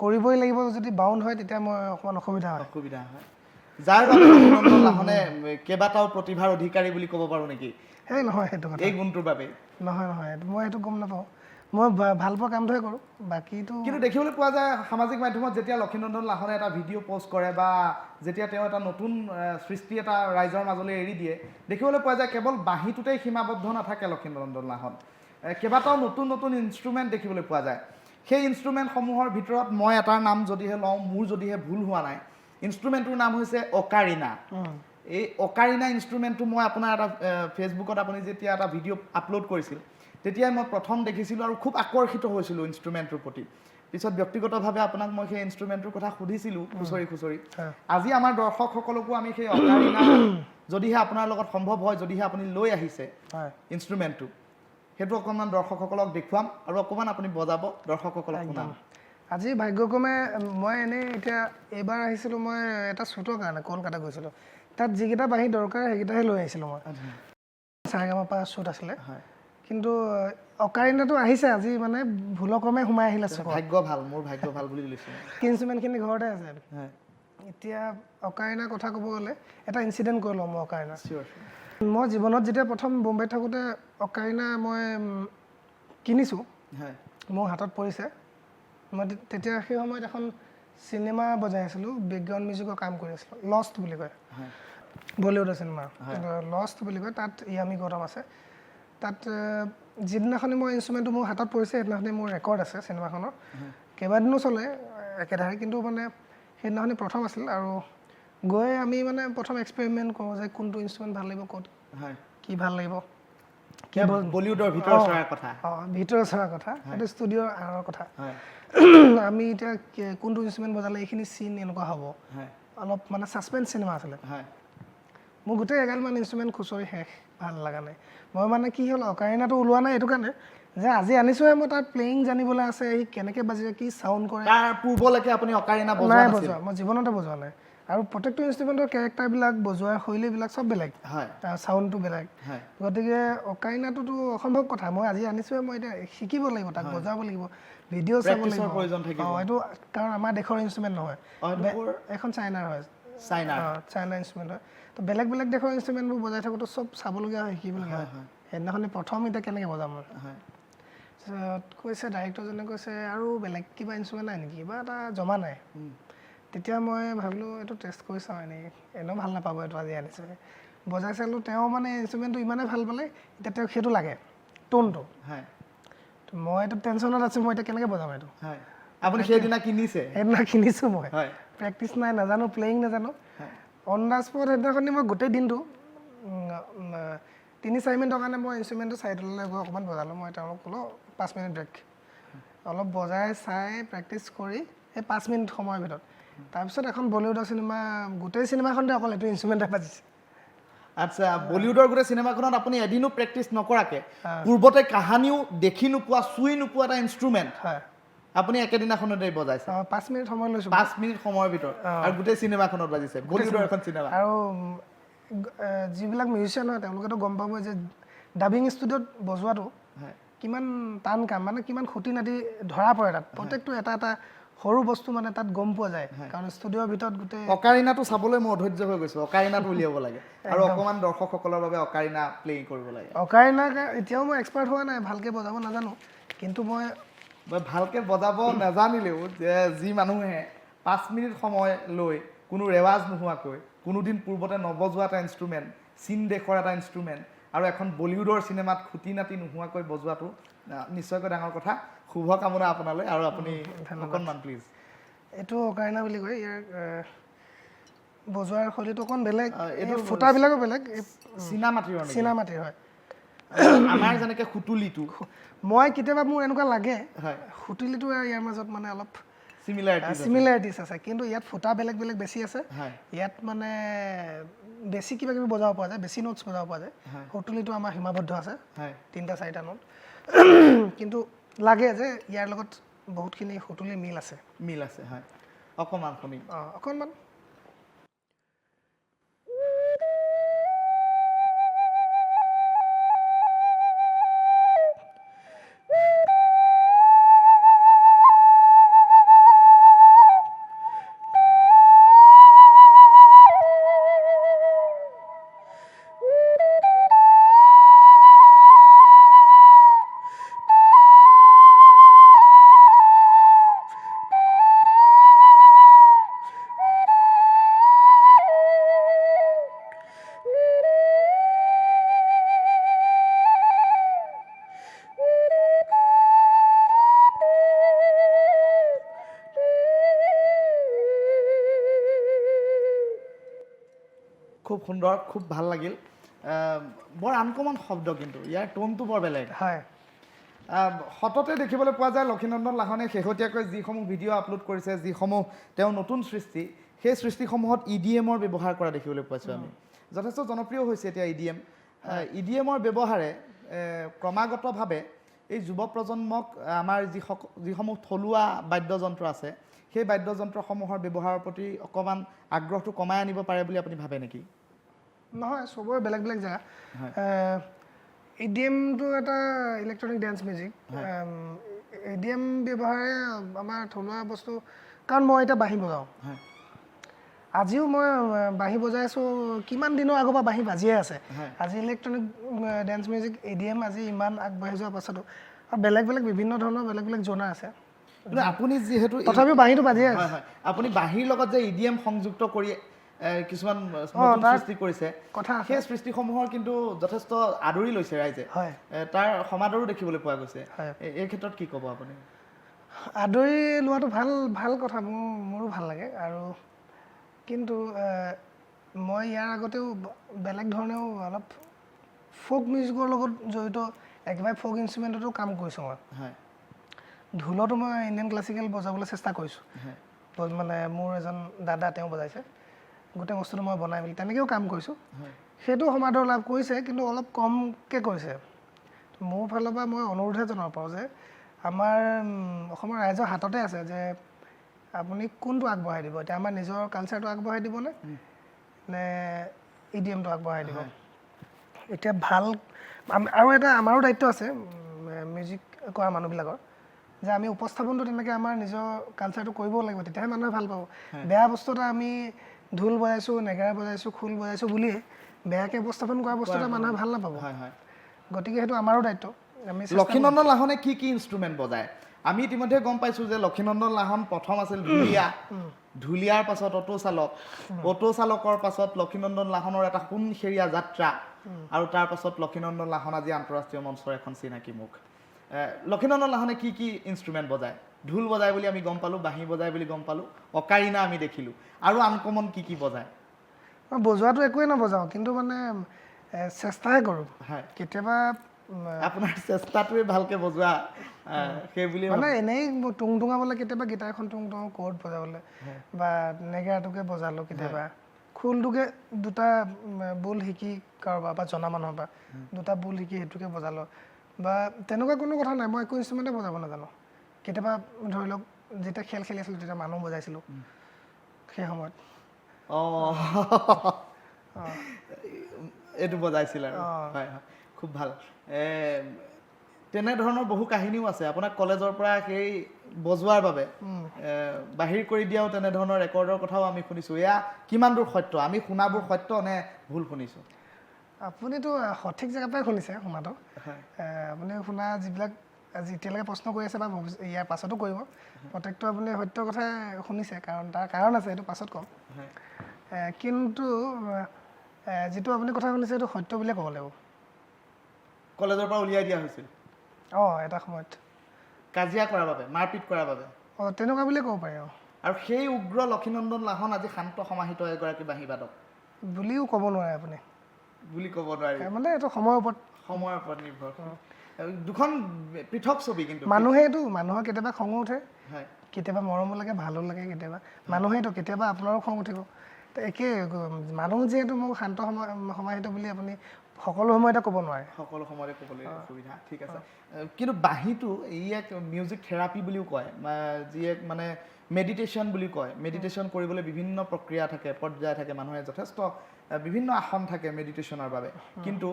কৰিবই লাগিব যদি বাউণ্ড হয় তেতিয়া মই অকণমান অসুবিধা হয় যাৰ বাবে লক্ষীনন্দন লাহনে কেইবাটাও প্ৰতিভাৰ অধিকাৰী বুলি ক'ব পাৰোঁ নেকি সেই নহয় সেইটো কথা এই গুণটোৰ বাবে নহয় মই সেইটো গম নাপাওঁ মই ভাল পোৱা কামটোহে কৰোঁ বাকীটো কিন্তু দেখিবলৈ পোৱা যায় সামাজিক মাধ্যমত যেতিয়া লক্ষীনন্দন লাহনে এটা ভিডিঅ' পষ্ট কৰে বা যেতিয়া তেওঁ এটা নতুন সৃষ্টি এটা ৰাইজৰ মাজলৈ এৰি দিয়ে দেখিবলৈ পোৱা যায় কেৱল বাঁহীটোতেই সীমাবদ্ধ নাথাকে লক্ষীনন্দন লাহন কেইবাটাও নতুন ইনষ্ট্ৰুমেণ্ট দেখিবলৈ পোৱা যায় সেই ইনষ্ট্ৰুমেণ্টসমূহৰ ভিতৰত মই এটাৰ নাম যদিহে লওঁ মোৰ যদিহে ভুল হোৱা নাই ইনষ্ট্ৰুমেণ্টটোৰ নাম হৈছে অকাৰিনা এই অকাৰিনা ইনষ্ট্ৰুমেণ্টটো মই আপোনাৰ এটা ফেচবুকত আপুনি যেতিয়া এটা ভিডিঅ' আপলোড কৰিছিল তেতিয়াই মই প্ৰথম দেখিছিলোঁ আৰু খুব আকৰ্ষিত হৈছিলোঁ ইনষ্ট্ৰুমেণ্টটোৰ প্ৰতি পিছত ব্যক্তিগতভাৱে আপোনাক মই সেই ইনষ্ট্ৰুমেণ্টটোৰ কথা সুধিছিলোঁ খুচৰি আজি আমাৰ দৰ্শকসকলকো আমি সেই অকাৰিনা যদিহে আপোনাৰ লগত সম্ভৱ হয় যদিহে আপুনি লৈ আহিছে ইনষ্ট্ৰুমেণ্টটো সেইটো অকণমান দৰ্শকসকলক দেখুৱাম আৰু অকণমান আপুনি বজাব দৰ্শকসকলক শুনাম আজি ভাগ্যক্ৰমে মই এনেই এতিয়া এইবাৰ আহিছিলোঁ মই এটা শ্বুটৰ কাৰণে কলকাতা গৈছিলোঁ তাত যিকেইটা বাঁহী দৰকাৰ সেইকেইটাহে লৈ আহিছিলোঁ মই চাৰেগামাপা শ্বুট আছিলে কিন্তু অকাৰিনাটো আহিছে আজি মানে ভুলক্ৰমে সোমাই আহিলে মোৰ ভাগ্য ভাল বুলি লৈছোঁ ইনষ্ট্ৰুমেণ্টখিনি ঘৰতে আছে এতিয়া অকাৰিনাৰ কথা ক'ব গ'লে এটা ইনচিডেণ্ট কৰি লওঁ মই অকাৰিনা মই জীৱনত যেতিয়া প্ৰথম বোম্বেত থাকোঁতে অকাৰিনা মই কিনিছোঁ মোৰ হাতত পৰিছে মই তেতিয়া সেই সময়ত এখন চিনেমা বজাই আছিলোঁ বেকগ্ৰাউণ্ড মিউজিকৰ কাম কৰি আছিলোঁ লষ্ট বুলি কয় বলিউডৰ চিনেমা লষ্ট বুলি কয় তাত ইয়ামি গৌতম আছে তাত যিদিনাখনি মই ইনষ্ট্ৰুমেণ্টটো মোৰ হাতত পৰিছে সেইদিনাখনি মোৰ ৰেকৰ্ড আছে চিনেমাখনৰ কেইবাদিনো চলে একেধাৰে কিন্তু মানে সেইদিনাখনি প্ৰথম আছিল আৰু গৈ আমি মানে প্ৰথম এক্সপেৰিমেণ্ট কৰোঁ যে কোনটো ইনষ্ট্ৰুমেণ্ট ভাল লাগিব ক'ত কি ভাল লাগিব বলিউডৰ ভিতৰত চৰাৰ কথা সেইটো ষ্টুডিঅ'ৰ আঁৰৰ কথা আমি এতিয়া কোনটো ইনষ্ট্ৰুমেণ্ট বজালে এইখিনি চিন এনেকুৱা হ'ব অলপ মানে ছাছপেন্স চিনেমা আছিলে মোৰ গোটেই এগালমান ইনষ্ট্ৰুমেণ্ট খুচৰি শেষ ভাল লগা নাই মই মানে কি হ'ল অকাৰিনাটো ওলোৱা নাই এইটো কাৰণে যে আজি আনিছোঁহে মই তাৰ প্লেয়িং জানিবলৈ আছে এই কেনেকৈ বাজিছে কি চাউণ্ড কৰে তাৰ পূৰ্বলৈকে আপুনি অকাৰিনা নাই বজোৱা মই জীৱনতে বজোৱা নাই আৰু প্ৰত্যেকটো ইনষ্ট্ৰুমেণ্টৰ কেৰেক্টাৰবিলাক বজোৱাৰ শৈলীবিলাক চব বেলেগ চাউণ্ডটো বেলেগ গতিকে অকাৰিনাটোতো অসম্ভৱ কথা মই আজি আনিছোঁহে মই এতিয়া শিকিব লাগিব তাক বজাব লাগিব ভিডিঅ' চাব লাগিব এইটো কাৰণ আমাৰ দেশৰ ইনষ্ট্ৰুমেণ্ট নহয় এখন চাইনাৰ হয় চাইনা ইনষ্ট্ৰুমেণ্ট হয় তো বেলেগ দেশৰ ইনষ্ট্ৰুমেণ্টবোৰ বজাই থাকোঁতে চব চাবলগীয়া হয় শিকিবলগীয়া হয় সেইদিনাখনি প্ৰথম এতিয়া কেনেকৈ বজাম মই তাৰপিছত কৈছে ডাইৰেক্টৰজনে কৈছে আৰু বেলেগ কিবা ইনষ্ট্ৰুমেণ্ট নাই নেকি কিবা এটা জমা নাই তেতিয়া মই ভাবিলোঁ এইটো টেষ্ট কৰি চাওঁ এনেও ভাল নাপাব এইটো আজি আনিছোঁ বজাই চালোঁ তেওঁ মানে ইনষ্ট্ৰুমেণ্টটো ইমানেই ভাল পালে এতিয়া তেওঁক সেইটো লাগে টোনটো মই এইটো টেনশ্যনত আছোঁ মই এতিয়া কেনেকৈ বজাম এইটো আপুনি সেইদিনা কিনিছোঁ মই প্ৰেক্টিচ নাই নাজানো প্লেয়িং নাজানো অন দ্য স্পট সেইদিনাখনি মই গোটেই দিনটো 3-4 মিনিটৰ কাৰণে মই ইনষ্ট্ৰুমেণ্টটো চাইডলৈ গৈ অকণমান বজালোঁ মই তেওঁলোকক ক'লোঁ 5 মিনিট ব্ৰেক অলপ বজাই চাই প্ৰেক্টিচ কৰি সেই 5 মিনিট সময়ৰ ভিতৰত তাৰপিছত এখন বলিউডৰ চিনেমা গোটেই চিনেমাখনতে অকল এইটো ইনষ্ট্ৰুমেণ্টে বাজিছে আচ্ছা বলিউডৰ গোটেই চিনেমাখনত আপুনি এদিনো প্ৰেক্টিচ নকৰাকৈ পূৰ্বতে কাহানিও দেখি নোপোৱা চুই নোপোৱা এটা ইনষ্ট্ৰুমেণ্ট আপুনি একেদিনাখনতে বজাইছে 5 মিনিট সময় লৈছোঁ 5 মিনিট সময়ৰ ভিতৰত আৰু গোটেই চিনেমাখনত বাজিছে বলিউডৰ এখন চিনেমা আৰু যিবিলাক মিউজিচিয়ান হয় তেওঁলোকেতো গম পাব যে ডাবিং ষ্টুডিঅ'ত বজোৱাটো কিমান টান কাম মানে কিমান খুঁটি নাটি ধৰা পৰে তাত প্ৰত্যেকটো এটা সৰু বস্তু মানে তাত গম পোৱা যায় কাৰণ ষ্টুডিঅ'ৰ ভিতৰত গোটেই অকাৰিনাটো চাবলৈ মই অধৈৰ্য হৈ গৈছোঁ অকাৰিনাটো উলিয়াব লাগে আৰু অকণমান দৰ্শকসকলৰ বাবে অকাৰিনা প্লে কৰিব লাগে অকাৰিনা এতিয়াও মই এক্সপাৰ্ট হোৱা নাই ভালকৈ বজাব নাজানো কিন্তু মই ভালকৈ বজাব নাজানিলেও যে যি মানুহে 5 মিনিট সময় লৈ কোনো ৰেৱাজ নোহোৱাকৈ কোনোদিন পূৰ্বতে নবজোৱা এটা ইনষ্ট্ৰুমেণ্ট চীন দেশৰ এটা ইনষ্ট্ৰুমেণ্ট আৰু এখন বলিউডৰ চিনেমাত খুটি নাটি নোহোৱাকৈ বজোৱাটো নিশ্চয়কৈ ডাঙৰ কথা শুভকামনা আপোনালৈ আৰু আপুনি অকণমান প্লিজ এইটো অকাৰিনা বুলি কয় ইয়াৰ বজোৱাৰ শৈলীটো অকণ বেলেগ এইটো ফুটাবিলাকো বেলেগ চীনামাটিৰ হয় আমাৰ যেনেকৈ সুতুলিটো মই কেতিয়াবা মোৰ এনেকুৱা লাগে সুতুলিটো আৰু ইয়াৰ মাজত মানে অলপ চিমিলাৰিটিছ আছে কিন্তু ইয়াত ফুটা বেলেগ বেছি আছে ইয়াত মানে বেছি কিবা কিবি বজাব পৰা যায় বেছি নোটছ বজাব পৰা যায় সুতুলিটো আমাৰ সীমাবদ্ধ আছে 3-4টা নোট কিন্তু লাগে যে ইয়াৰ লগত বহুতখিনি সুতুলি মিল আছে হয় অকণমান শুনিম অকণমান সুন্দৰ খুব ভাল লাগিল বৰ আনকমন শব্দ কিন্তু ইয়াৰ টোনটো বৰ বেলেগ হয় সততে দেখিবলৈ পোৱা যায় লক্ষীনন্দন লাহনে শেহতীয়াকৈ যিসমূহ ভিডিঅ' আপলোড কৰিছে যিসমূহ তেওঁ নতুন সৃষ্টি সেই সৃষ্টিসমূহত EDM-ৰ ব্যৱহাৰ কৰা দেখিবলৈ পাইছোঁ আমি যথেষ্ট জনপ্ৰিয় হৈছে এতিয়া EDM-ৰ ব্যৱহাৰে ক্ৰমাগতভাৱে এই যুৱ প্ৰজন্মক আমাৰ যিসমূহ থলুৱা বাদ্যযন্ত্ৰ আছে সেই বাদ্যযন্ত্ৰসমূহৰ ব্যৱহাৰৰ প্ৰতি অকণমান আগ্ৰহটো কমাই আনিব পাৰে বুলি আপুনি ভাবে নেকি নহয় চবৰে বেলেগ বেলেগ জেগা EDM-টো এটা ইলেক্ট্ৰনিক ডেন্স মিউজিক EDM ব্যৱহাৰে আমাৰ থলুৱা বস্তু কাৰণ মই এতিয়া বাঁহী বজাওঁ আজিও মই বাঁহী বজাই আছোঁ কিমান দিনৰ আগৰ পৰা বাঁহী বাজিয়ে আছে আজি ইলেক্ট্ৰনিক ডেন্স মিউজিক EDM আজি ইমান আগবাঢ়ি যোৱাৰ পাছতো আৰু বেলেগ বেলেগ বিভিন্ন ধৰণৰ বেলেগ বেলেগ জনাৰ আছে কিন্তু আপুনি যিহেতু তথাপিও বাঁহীটো বাজিয়ে আছে আপুনি বাঁহীৰ লগত যে EDM সংযুক্ত কৰি কিছুমান নতুন সৃষ্টি কৰিছে কথা সেই সৃষ্টিসমূহৰ কিন্তু যথেষ্ট আদৰি লৈছে ৰাইজে তাৰ সমাদৰো দেখিবলৈ পোৱা গৈছে এই ক্ষেত্ৰত কি ক'ব আপুনি আদৰি লোৱাটো ভাল ভাল কথা মোৰো ভাল লাগে আৰু কিন্তু মই ইয়াৰ আগতেও বেলেগ ধৰণেও অলপ ফ'ক মিউজিকৰ লগত জড়িত একেবাৰে ফ'ক ইনষ্ট্ৰুমেণ্টতো কাম কৰিছোঁ মই ঢোলতো মই ইণ্ডিয়ান ক্লাছিকেল বজাবলৈ চেষ্টা কৰিছোঁ মানে মোৰ এজন দাদা তেওঁ বজাইছে গোটেই বস্তুটো মই বনাই মেলি তেনেকৈও কাম কৰিছোঁ সেইটো সমাদৰ লাভ কৰিছে কিন্তু অলপ কমকৈ কৰিছে মোৰ ফালৰ পৰা মই অনুৰোধহে জনাব পাৰোঁ যে আমাৰ অসমৰ ৰাইজৰ হাততে আছে যে আপুনি কোনটো আগবঢ়াই দিব এতিয়া আমাৰ নিজৰ কালচাৰটো আগবঢ়াই দিবনে নে EDM-টো আগবঢ়াই দিব এতিয়া ভাল আৰু এটা আমাৰো দায়িত্ব আছে মিউজিক কৰা মানুহবিলাকৰ যে আমি উপস্থাপনটো তেনেকৈ আমাৰ নিজৰ কালচাৰটো কৰিব লাগিব তেতিয়াহে মানুহে ভাল পাব বেয়া বস্তু এটা আমি ঢোল বজাইছোঁ নেগেৰা বজাইছোঁ খোল বজাইছোঁ বুলিয়ে বেয়াকৈ উপস্থাপন কৰা বস্তু এটা মানুহে ভাল নাপাব গতিকে সেইটো আমাৰো দায়িত্ব আমি লক্ষীনন্দন লাহনে কি কি ইনষ্ট্ৰুমেণ্ট বজায় আমি ইতিমধ্যে গম পাইছোঁ যে লক্ষীনন্দন লাহন প্ৰথম আছিল ঢুলীয়াৰ পাছত অটো চালকৰ পাছত লক্ষীনন্দন লাহনৰ এটা সোণসেৰীয়া যাত্ৰা আৰু তাৰ পাছত লক্ষীনন্দন লাহন আজি আন্তঃৰাষ্ট্ৰীয় মঞ্চৰ এখন চিনাকি মুখ লক্ষীনন্দন লাহনে কি কি ইনষ্ট্ৰুমেণ্ট বজায় ঢোল বজায় বুলি আমি গম পালোঁ বাঁহী বজায় বুলি গম পালোঁ অকাৰিনা আমি দেখিলোঁ আৰু আনকমন কি বজায় মই বজোৱাটো একোৱেই নবজাওঁ কিন্তু মানে চেষ্টাহে কৰোঁ কেতিয়াবা আপোনাৰ চেষ্টাটোৱে ভালকে বজোৱা সেই বুলি মানে এনেই টুংটুঙাবলৈ কেতিয়াবা গীটাৰখন টুংটুঙাও কৰ্ড বজাবলৈ বা নেগেৰাটোকে বজালোঁ কেতিয়াবা খোলটোকে দুটা বোল শিকি কাৰোবাৰ বা জনা মানুহৰ পৰা দুটা বোল শিকি সেইটোকে বজালোঁ বা তেনেকুৱা কোনো কথা নাই মই একো ইনষ্ট্ৰুমেণ্টে বজাব নাজানো কেতিয়াবা ধৰি লওক যেতিয়া খেল খেলি আছিলোঁ তেতিয়া মানুহ বজাইছিলোঁ সেই সময়ত এইটো বজাইছিল আৰু হয় খুব ভাল তেনেধৰণৰ বহু কাহিনীও আছে আপোনাক কলেজৰ পৰা সেই বজোৱাৰ বাবে বাহিৰ কৰি দিয়াও তেনেধৰণৰ ৰেকৰ্ডৰ কথাও আমি শুনিছোঁ এয়া কিমান দূৰ সত্য আমি শুনাবোৰ সত্য নে ভুল শুনিছোঁ আপুনিতো সঠিক জেগাৰ পৰাই শুনিছে শুনাটো আপুনি শুনা যিবিলাক আজি এতিয়ালৈকে প্ৰশ্ন কৰি আছে বা ইয়াৰ পাছতো কৰিব প্ৰত্যেকটো আপুনি সত্য কথাই শুনিছে কাৰণ তাৰ কাৰণ আছে এইটো পাছত ক'ম কিন্তু যিটো আপুনি কথা শুনিছে এইটো সত্য বুলিয়ে ক'ব লাগিব কলেজৰ পৰা উলিয়াই দিয়া হৈছিল এটা সময়ত কাজিয়া কৰাৰ বাবে মাৰপিট কৰাৰ বাবে তেনেকুৱা বুলিয়ে ক'ব পাৰি আৰু সেই উগ্ৰ লক্ষীনন্দন লাহন আজি শান্ত সমাহিত এগৰাকী বাঁহীবাদক বুলিও ক'ব নোৱাৰে আপুনি বুলি ক'ব নোৱাৰি মানে এইটো সময়ৰ ওপৰত নিৰ্ভৰ দুখন পৃথক ছবি কিন্তু মানুহৰ কেতিয়াবা খঙো উঠে কেতিয়াবা মৰমো লাগে ভালো লাগে কেতিয়াবা মানুহেতো কেতিয়াবা আপোনাৰো খং উঠিব একে মানুহ যিহেতু মোক শান্ত সমাহিত বুলি আপুনি সকলো সময়তে ক'ব নোৱাৰে সকলো সময়তে ক'বলৈ অসুবিধা ঠিক আছে কিন্তু বাঁহীটো ই এক মিউজিক থেৰাপি বুলিও কয় যি এক মানে মেডিটেশ্যন বুলি কয় মেডিটেশ্যন কৰিবলৈ বিভিন্ন প্ৰক্ৰিয়া থাকে পৰ্যায় থাকে মানুহে যথেষ্ট বিভিন্ন আসন থাকে মেডিটেশ্যনৰ বাবে কিন্তু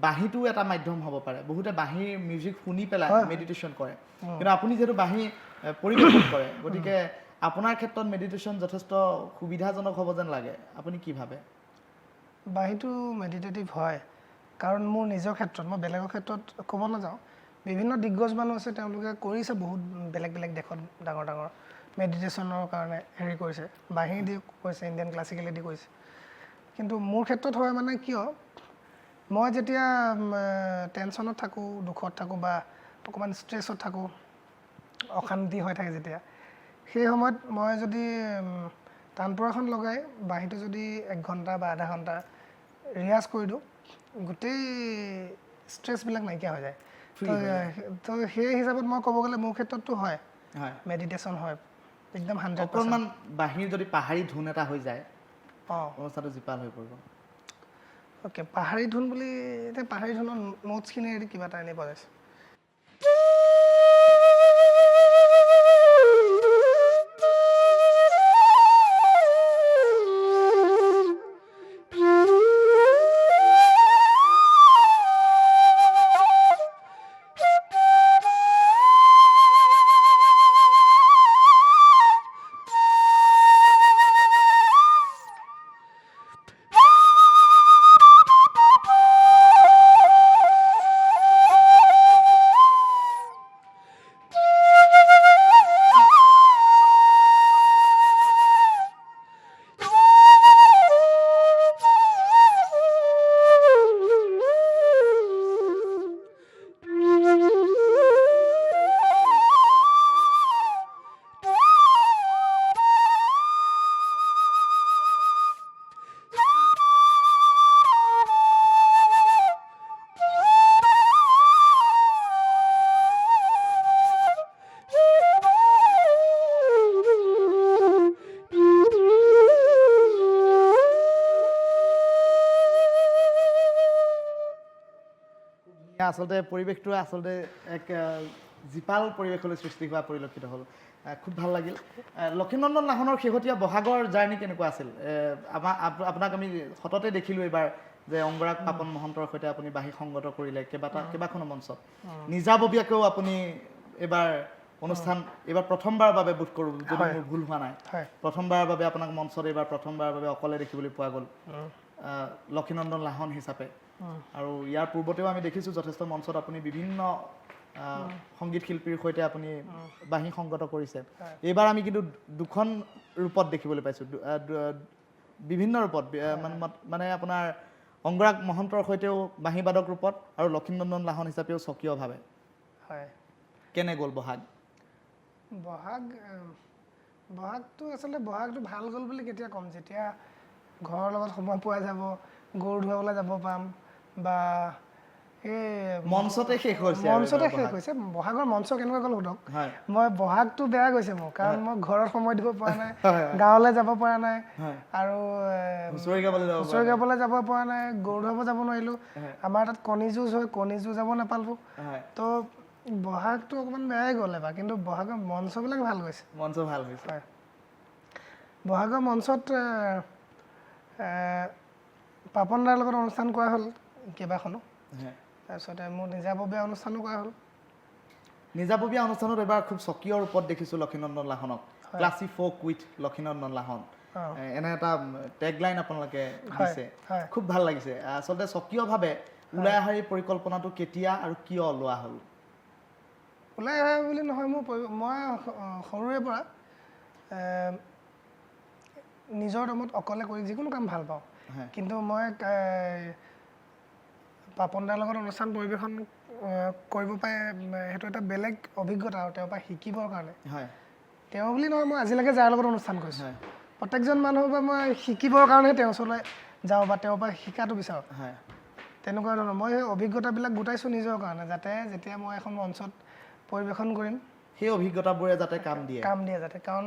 বাঁহীটো এটা মাধ্যম হ'ব পাৰে বহুতে বাঁহীৰ মিউজিক শুনি পেলাই মেডিটেশ্যন কৰে কিন্তু আপুনি যিহেতু বাঁহী পৰিৱেশন কৰে গতিকে আপোনাৰ ক্ষেত্ৰত মেডিটেশ্যন যথেষ্ট সুবিধাজনক হ'ব যেন লাগে আপুনি কি ভাবে বাঁহীটো মেডিটেটিভ হয় কাৰণ মোৰ নিজৰ ক্ষেত্ৰত মই বেলেগৰ ক্ষেত্ৰত ক'ব নাযাওঁ বিভিন্ন দিগ্গজ মানুহ আছে তেওঁলোকে কৰিছে বহুত বেলেগ বেলেগ দেশত ডাঙৰ ডাঙৰ মেডিটেশ্যনৰ কাৰণে হেৰি কৰিছে বাঁহী দি কৰিছে ইণ্ডিয়ান ক্লাছিকেলেদি কৰিছে কিন্তু মোৰ ক্ষেত্ৰত হয় মানে কিয় মই যেতিয়া টেনশ্যনত থাকোঁ দুখত থাকোঁ বা অকণমান ষ্ট্ৰেছত থাকোঁ অশান্তি হৈ থাকে যেতিয়া সেই সময়ত মই যদি তানপুৰাখন লগাই বাঁহীটো যদি 1 ঘণ্টা বা আধা ঘণ্টা ৰিয়াজ কৰি দিওঁ গোটেই ষ্ট্ৰেছবিলাক নাইকিয়া হৈ যায় তো সেই হিচাপত মই ক'ব গ'লে মোৰ ক্ষেত্ৰততো হয় মেডিটেশ্যন হয় একদম 100%। অকণমান বাহিৰ যদি পাহাৰী ধুন এটা হৈ যায় অঁ অৱস্থাটো জীপাল হৈ পৰিব। অ'কে পাহাৰী ধুন বুলি এতিয়া পাহাৰী ধুনৰ নোটছখিনি কিবা এটা এনেই বজাইছে। আচলতে পৰিৱেশটো আচলতে এক জীপাল পৰিৱেশলৈ সৃষ্টি হোৱা পৰিলক্ষিত হ'ল। খুব ভাল লাগিল। লক্ষীনন্দন লাহনৰ শেহতীয়া বহাগৰ জাৰ্ণি কেনেকুৱা আছিল? আপোনাক আমি সততে দেখিলোঁ এইবাৰ যে অংগৰাগ পাপন মহন্তৰ সৈতে আপুনি বাঁহী সংগত কৰিলে কেইবাখনো মঞ্চত। নিজাববীয়াকৈও আপুনি এইবাৰ অনুষ্ঠান এইবাৰ প্ৰথমবাৰৰ বাবে বোধ কৰোঁ যদি মোৰ ভুল হোৱা নাই প্ৰথমবাৰৰ বাবে আপোনাক মঞ্চত এইবাৰ প্ৰথমবাৰৰ বাবে অকলে দেখিবলৈ পোৱা গ'ল লক্ষীনন্দন লাহন হিচাপে। আৰু ইয়াৰ পূৰ্বতেও আমি দেখিছোঁ যথেষ্ট মঞ্চত আপুনি বিভিন্ন সংগীত শিল্পীৰ সৈতে আপুনি বাঁহী সংগত কৰিছে। এইবাৰ আমি কিন্তু দুখন ৰূপত দেখিবলৈ পাইছোঁ, বিভিন্ন ৰূপত মানে আপোনাৰ অংগৰাগ মহন্তৰ সৈতেও বাঁহী বাদক ৰূপত আৰু লক্ষীনন্দন লাহন হিচাপেও স্বকীয়ভাৱে। হয় কেনে গ'ল বহাগ? বহাগটো আচলতে বহাগটো ভাল গ'ল বুলি কেতিয়া ক'ম, যেতিয়া ঘৰৰ লগত সময় পোৱা যাব, গৰু ধুৱাবলৈ যাব পাম বা এই মঞ্চতে শেষ হৈছে। বহাগৰ মঞ্চ কেনেকুৱা গ'ল সোধক। মই বহাগটো বেয়া গৈছে মোৰ, কাৰণ মই ঘৰত সময় দিব পৰা নাই, গাঁৱলৈ যাব পৰা নাই আৰু হুঁচৰি গাবলৈ যাব পৰা নাই, গৰু ধুৱাব যাব নোৱাৰিলোঁ। আমাৰ তাত কণী যুঁজ হয়, কণী যুঁজ যাব নাপালোঁ। তো বহাগটো অকণমান বেয়াই গ'ল এবাৰ, কিন্তু বহাগৰ মঞ্চবিলাক ভাল গৈছে। মঞ্চ ভাল হৈছে। হয় বহাগৰ মঞ্চত পাপন দাৰ লগত অনুষ্ঠান কৰা হ'ল কেইবাখনো, তাৰপিছতে মোৰ নিজাববীয়া অনুষ্ঠানো কৰা হ'ল। নিজাববীয়া অনুষ্ঠানত এবাৰ খুব স্বকীয় ৰূপত দেখিছোঁ লক্ষীনন্দন লাহনক, ক্লাছী ফ'ক উইথ লক্ষীনন্দন লাহন, এনে এটা টেগলাইন আপোনালোকে দিছে, খুব ভাল লাগিছে। আচলতে স্বকীয়ভাৱে ওলাই অহাৰ এই পৰিকল্পনাটো কেতিয়া আৰু কিয় লোৱা হ'ল? ওলাই অহা বুলি নহয়, মই সৰুৰে পৰা নিজৰ দমত অকলে কৰি যিকোনো কাম ভাল পাওঁ, কিন্তু মই পাপন দাৰ লগত অনুষ্ঠান পৰিৱেশন কৰিব পাৰে সেইটো এটা বেলেগ অভিজ্ঞতা আৰু তেওঁৰ পৰা শিকিবৰ কাৰণে। তেওঁ বুলি নহয়, মই আজিলৈকে যাৰ লগত অনুষ্ঠান কৰিছোঁ প্ৰত্যেকজন মানুহৰ পৰা মই শিকিবৰ কাৰণেহে তেওঁৰ ওচৰলৈ যাওঁ বা তেওঁৰ পৰা শিকাটো বিচাৰোঁ। তেনেকুৱা ধৰণৰ মই সেই অভিজ্ঞতাবিলাক গোটাইছোঁ নিজৰ কাৰণে, যাতে যেতিয়া মই এখন মঞ্চত পৰিৱেশন কৰিম সেই অভিজ্ঞতাবোৰে যাতে কাম দিয়ে যাতে। কাৰণ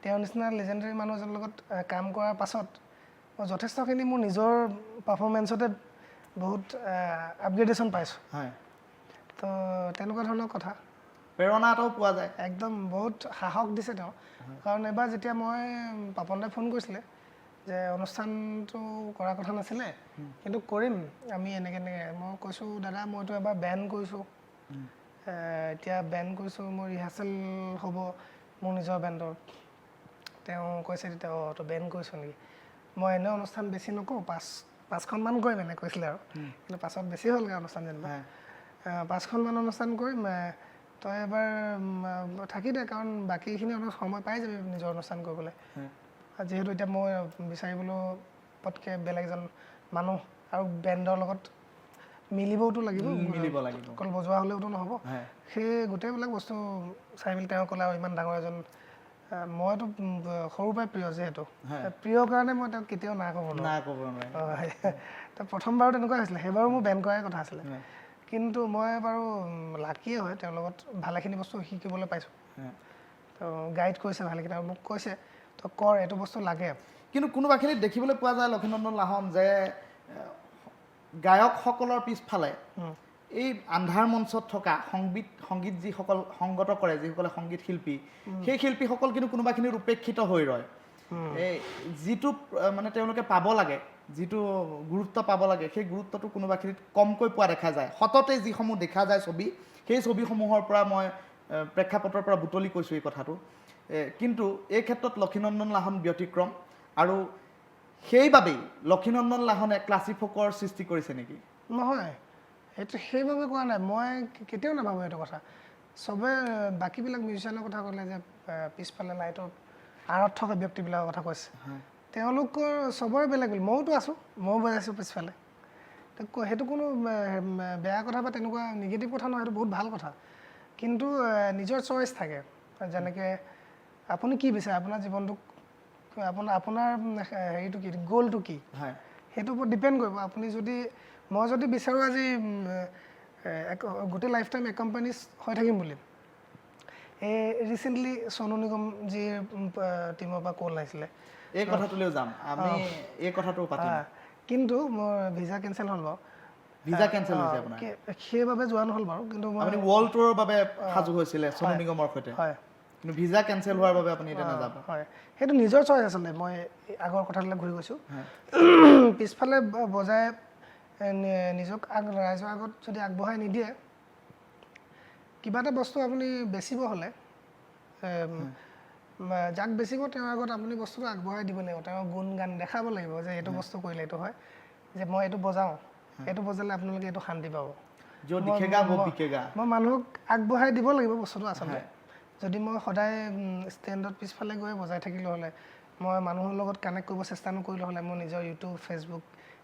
তেওঁৰ নিচিনা লেজেণ্ডাৰী মানুহ এজনৰ লগত কাম কৰাৰ পাছত মই যথেষ্টখিনি মোৰ নিজৰ পাৰফৰ্মেঞ্চতে বহুত আপগ্ৰেডেশ্যন পাইছোঁ। তো তেনেকুৱা ধৰণৰ কথা, প্ৰেৰণা এটাও পোৱা যায়। একদম বহুত সাহস দিছে তেওঁ। কাৰণ এবাৰ যেতিয়া মই পাপন দাই ফোন কৰিছিলে যে অনুষ্ঠানটো কৰাৰ কথা নাছিলে কিন্তু কৰিম আমি এনেকৈ মই কৈছোঁ দাদা মইতো এবাৰ বেণ্ড কৰিছোঁ, এতিয়া বেণ্ড কৰিছোঁ, মোৰ ৰিহাৰ্চেল হ'ব মোৰ নিজৰ বেণ্ডৰ। তেওঁ কৈছে তেতিয়া তই বেণ্ড কৰিছোঁ নেকি? মই এনে অনুষ্ঠান বেছি নকৰোঁ, পাঁচখনমান কৰিম এনে কৈছিলে আৰু, কিন্তু পাছত বেছি হ'লগৈ অনুষ্ঠান যেনিবা। 5খনমান অনুষ্ঠান কৰিম, তই এবাৰ থাকি দে, কাৰণ বাকীখিনি সময় পাই যাবি নিজৰ অনুষ্ঠান কৰিবলৈ। যিহেতু এতিয়া মই বিচাৰিবলৈও পটকৈ বেলেগ এজন মানুহ আৰু বেণ্ডৰ লগত মিলিবওতো লাগিব, অকল বজোৱা হ'লেওতো নহ'ব। সেই গোটেইবিলাক বস্তু চাই মেলি তেওঁ ক'লে আৰু ইমান ডাঙৰ এজন মইতো সৰুৰ পৰাই প্ৰিয় যিহেতু হয়। প্ৰিয় কাৰণে মই তেওঁক কেতিয়াও না ক'ব নোৱাৰোঁ। না ক'ব নোৱাৰে। তো প্ৰথমবাৰো তেনেকুৱা হৈছিলে, সেইবাৰো মোৰ বেন কৰাই কথা আছিলে। হয়। কিন্তু মই বাৰু লাকিয়ে হয়, তেওঁৰ লগত ভালেখিনি বস্তু শিকিবলৈ পাইছোঁ। হয়। তো গাইড কৰিছে ভালেখিনি, আৰু মোক কৈছে তই কৰ, এইটো বস্তু লাগে। কিন্তু কোনোবাখিনিত দেখিবলৈ পোৱা যায় লক্ষীনন্দন লাহন যে গায়কসকলৰ পিছফালে এই আন্ধাৰ মঞ্চত থকা সংগীত যিসকল সংগত কৰে, যিসকলে সংগীত শিল্পী, সেই শিল্পীসকল কিন্তু কোনোবাখিনিত উপেক্ষিত হৈ ৰয়। এই যিটো মানে তেওঁলোকে পাব লাগে, যিটো গুৰুত্ব পাব লাগে, সেই গুৰুত্বটো কোনোবাখিনিত কমকৈ পোৱা দেখা যায়। সততে যিসমূহ দেখা যায় ছবি, সেই ছবিসমূহৰ পৰা মই প্ৰেক্ষাপটৰ পৰা বুটলি কৈছোঁ এই কথাটো। কিন্তু এই ক্ষেত্ৰত লক্ষীনন্দন লাহন ব্যতিক্ৰম, আৰু সেইবাবেই লক্ষীনন্দন লাহনে ক্লাছিক ফ'কৰ সৃষ্টি কৰিছে নেকি? নহয়, সেইটো সেইবাবে কোৱা নাই, মই কেতিয়াও নাভাবোঁ এইটো কথা। চবে বাকীবিলাক মিউজিচিয়ানৰ কথা ক'লে যে পিছফালে লাইটৰ আঁৰত থকা ব্যক্তিবিলাকৰ কথা কৈছে, তেওঁলোকৰ চবৰে বেলেগ বেলেগ। ময়োতো আছোঁ, ময়ো বজাইছোঁ পিছফালে। সেইটো কোনো বেয়া কথা বা তেনেকুৱা নিগেটিভ কথা নহয়, সেইটো বহুত ভাল কথা। কিন্তু নিজৰ চইচ থাকে, যেনেকৈ আপুনি কি বিচাৰে, আপোনাৰ জীৱনটোক আপোনাৰ হেৰিটো কি, গ'লটো কি, সেইটোৰ ওপৰত ডিপেণ্ড কৰিব। আপুনি যদি, মই যদি বিচাৰোঁ আজি গোটেই লাইফ টাইম একাম্পানিজ হৈ থাকিম বুলি, এই ৰিচেণ্টলি সোনু নিগম যিৰ টিমৰ পৰা কল আহিছিলে, এই কথাটোলৈও যাম আমি, এই কথাটো পাতিম। কিন্তু মোৰ ভিজা কেঞ্চেল হ'ল বাৰু। ভিজা কেঞ্চেল হৈছে আপোনাৰ? সেইবাবে যোৱা নহ'ল বাৰু, কিন্তু আপুনি ৱৰ্ল্ড টুৰৰ বাবে সাজু হৈছিলে সোনু নিগমৰ সৈতে, হয়, কিন্তু ভিজা কেঞ্চেল হোৱাৰ বাবে আপুনি এতিয়া নাযাব। হয়, সেইটো নিজৰ চইচ আচলতে। মই আগৰ কথাটোলৈ ঘূৰি গৈছোঁ। পিছফালে বজাই নিজক ৰাইজৰ আগত যদি আগবঢ়াই নিদিয়ে, কিবা এটা বস্তু আপুনি বেচিব হ'লে যাক বেচিব তেওঁৰ আগত আপুনি বস্তুটো আগবঢ়াই দিব লাগিব, তেওঁৰ গুণ গান দেখাব লাগিব যে এইটো বস্তু কৰিলে এইটো হয়, যে মই এইটো বজাওঁ, এইটো বজালে আপোনালোকে এইটো শান্তি পাব। মই মানুহক আগবঢ়াই দিব লাগিব বস্তুটো আচলতে। যদি মই সদায় ষ্টেণ্ডত পিছফালে গৈ বজাই থাকিলোঁ হ'লে, মই মানুহৰ লগত কানেক্ট কৰিব চেষ্টা নকৰিলোঁ হ'লে, মোৰ নিজৰ ইউটিউব, ফেচবুক,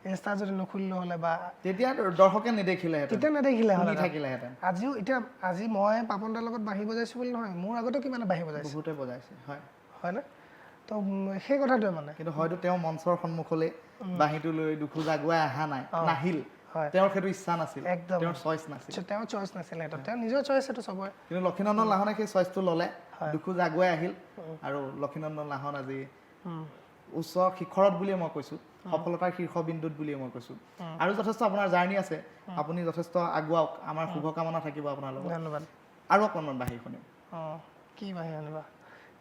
ইনষ্টা যদি নখুলিলোঁ হ'লে, বা তেতিয়া দৰ্শকে নেদেখিলেহেঁতেন, তেতিয়া নেদেখিলে হ'লে থাকিলেহেঁতেন। আজিও এতিয়া আজি মই পাপন দাৰ লগত বাঁহী বজাইছোঁ বুলি নহয়, মোৰ আগতেও কিমান বাঁহী বজাইছে, বহুতে বজাইছে, হয়নে? তো সেই কথাটোৱে মানে, কিন্তু হয়তো তেওঁ মঞ্চৰ সন্মুখলৈ বাঁহীটো লৈ দুখোজ আগুৱাই অহা নাই, নাহিল। হয়, তেওঁৰ সেইটো ইচ্ছা নাছিল, একদম তেওঁৰ চইচ নাছিল, তেওঁৰ চইচ নাছিলে, সেইটো তেওঁৰ নিজৰ চইচ, সেইটো চবৰে। কিন্তু লক্ষীনন্দন লাহনে সেই চইচটো ল'লে, দুখোজ আগুৱাই আহিল, আৰু লক্ষীনন্দন লাহন আজি উচ্চ শিখৰত বুলিয়ে মই কৈছোঁ, সফলতাৰ শীৰ্ষবিন্দুত বুলিয়ে মই কৈছোঁ। আৰু যথেষ্ট আপোনাৰ জাৰ্ণি আছে, আপুনি যথেষ্ট আগুৱাওক, আমাৰ শুভকামনা থাকিব আপোনাৰ লগত। ধন্যবাদ। আৰু অকণমান বাঁহী শুনিম। কি বাঁহী শুনিবা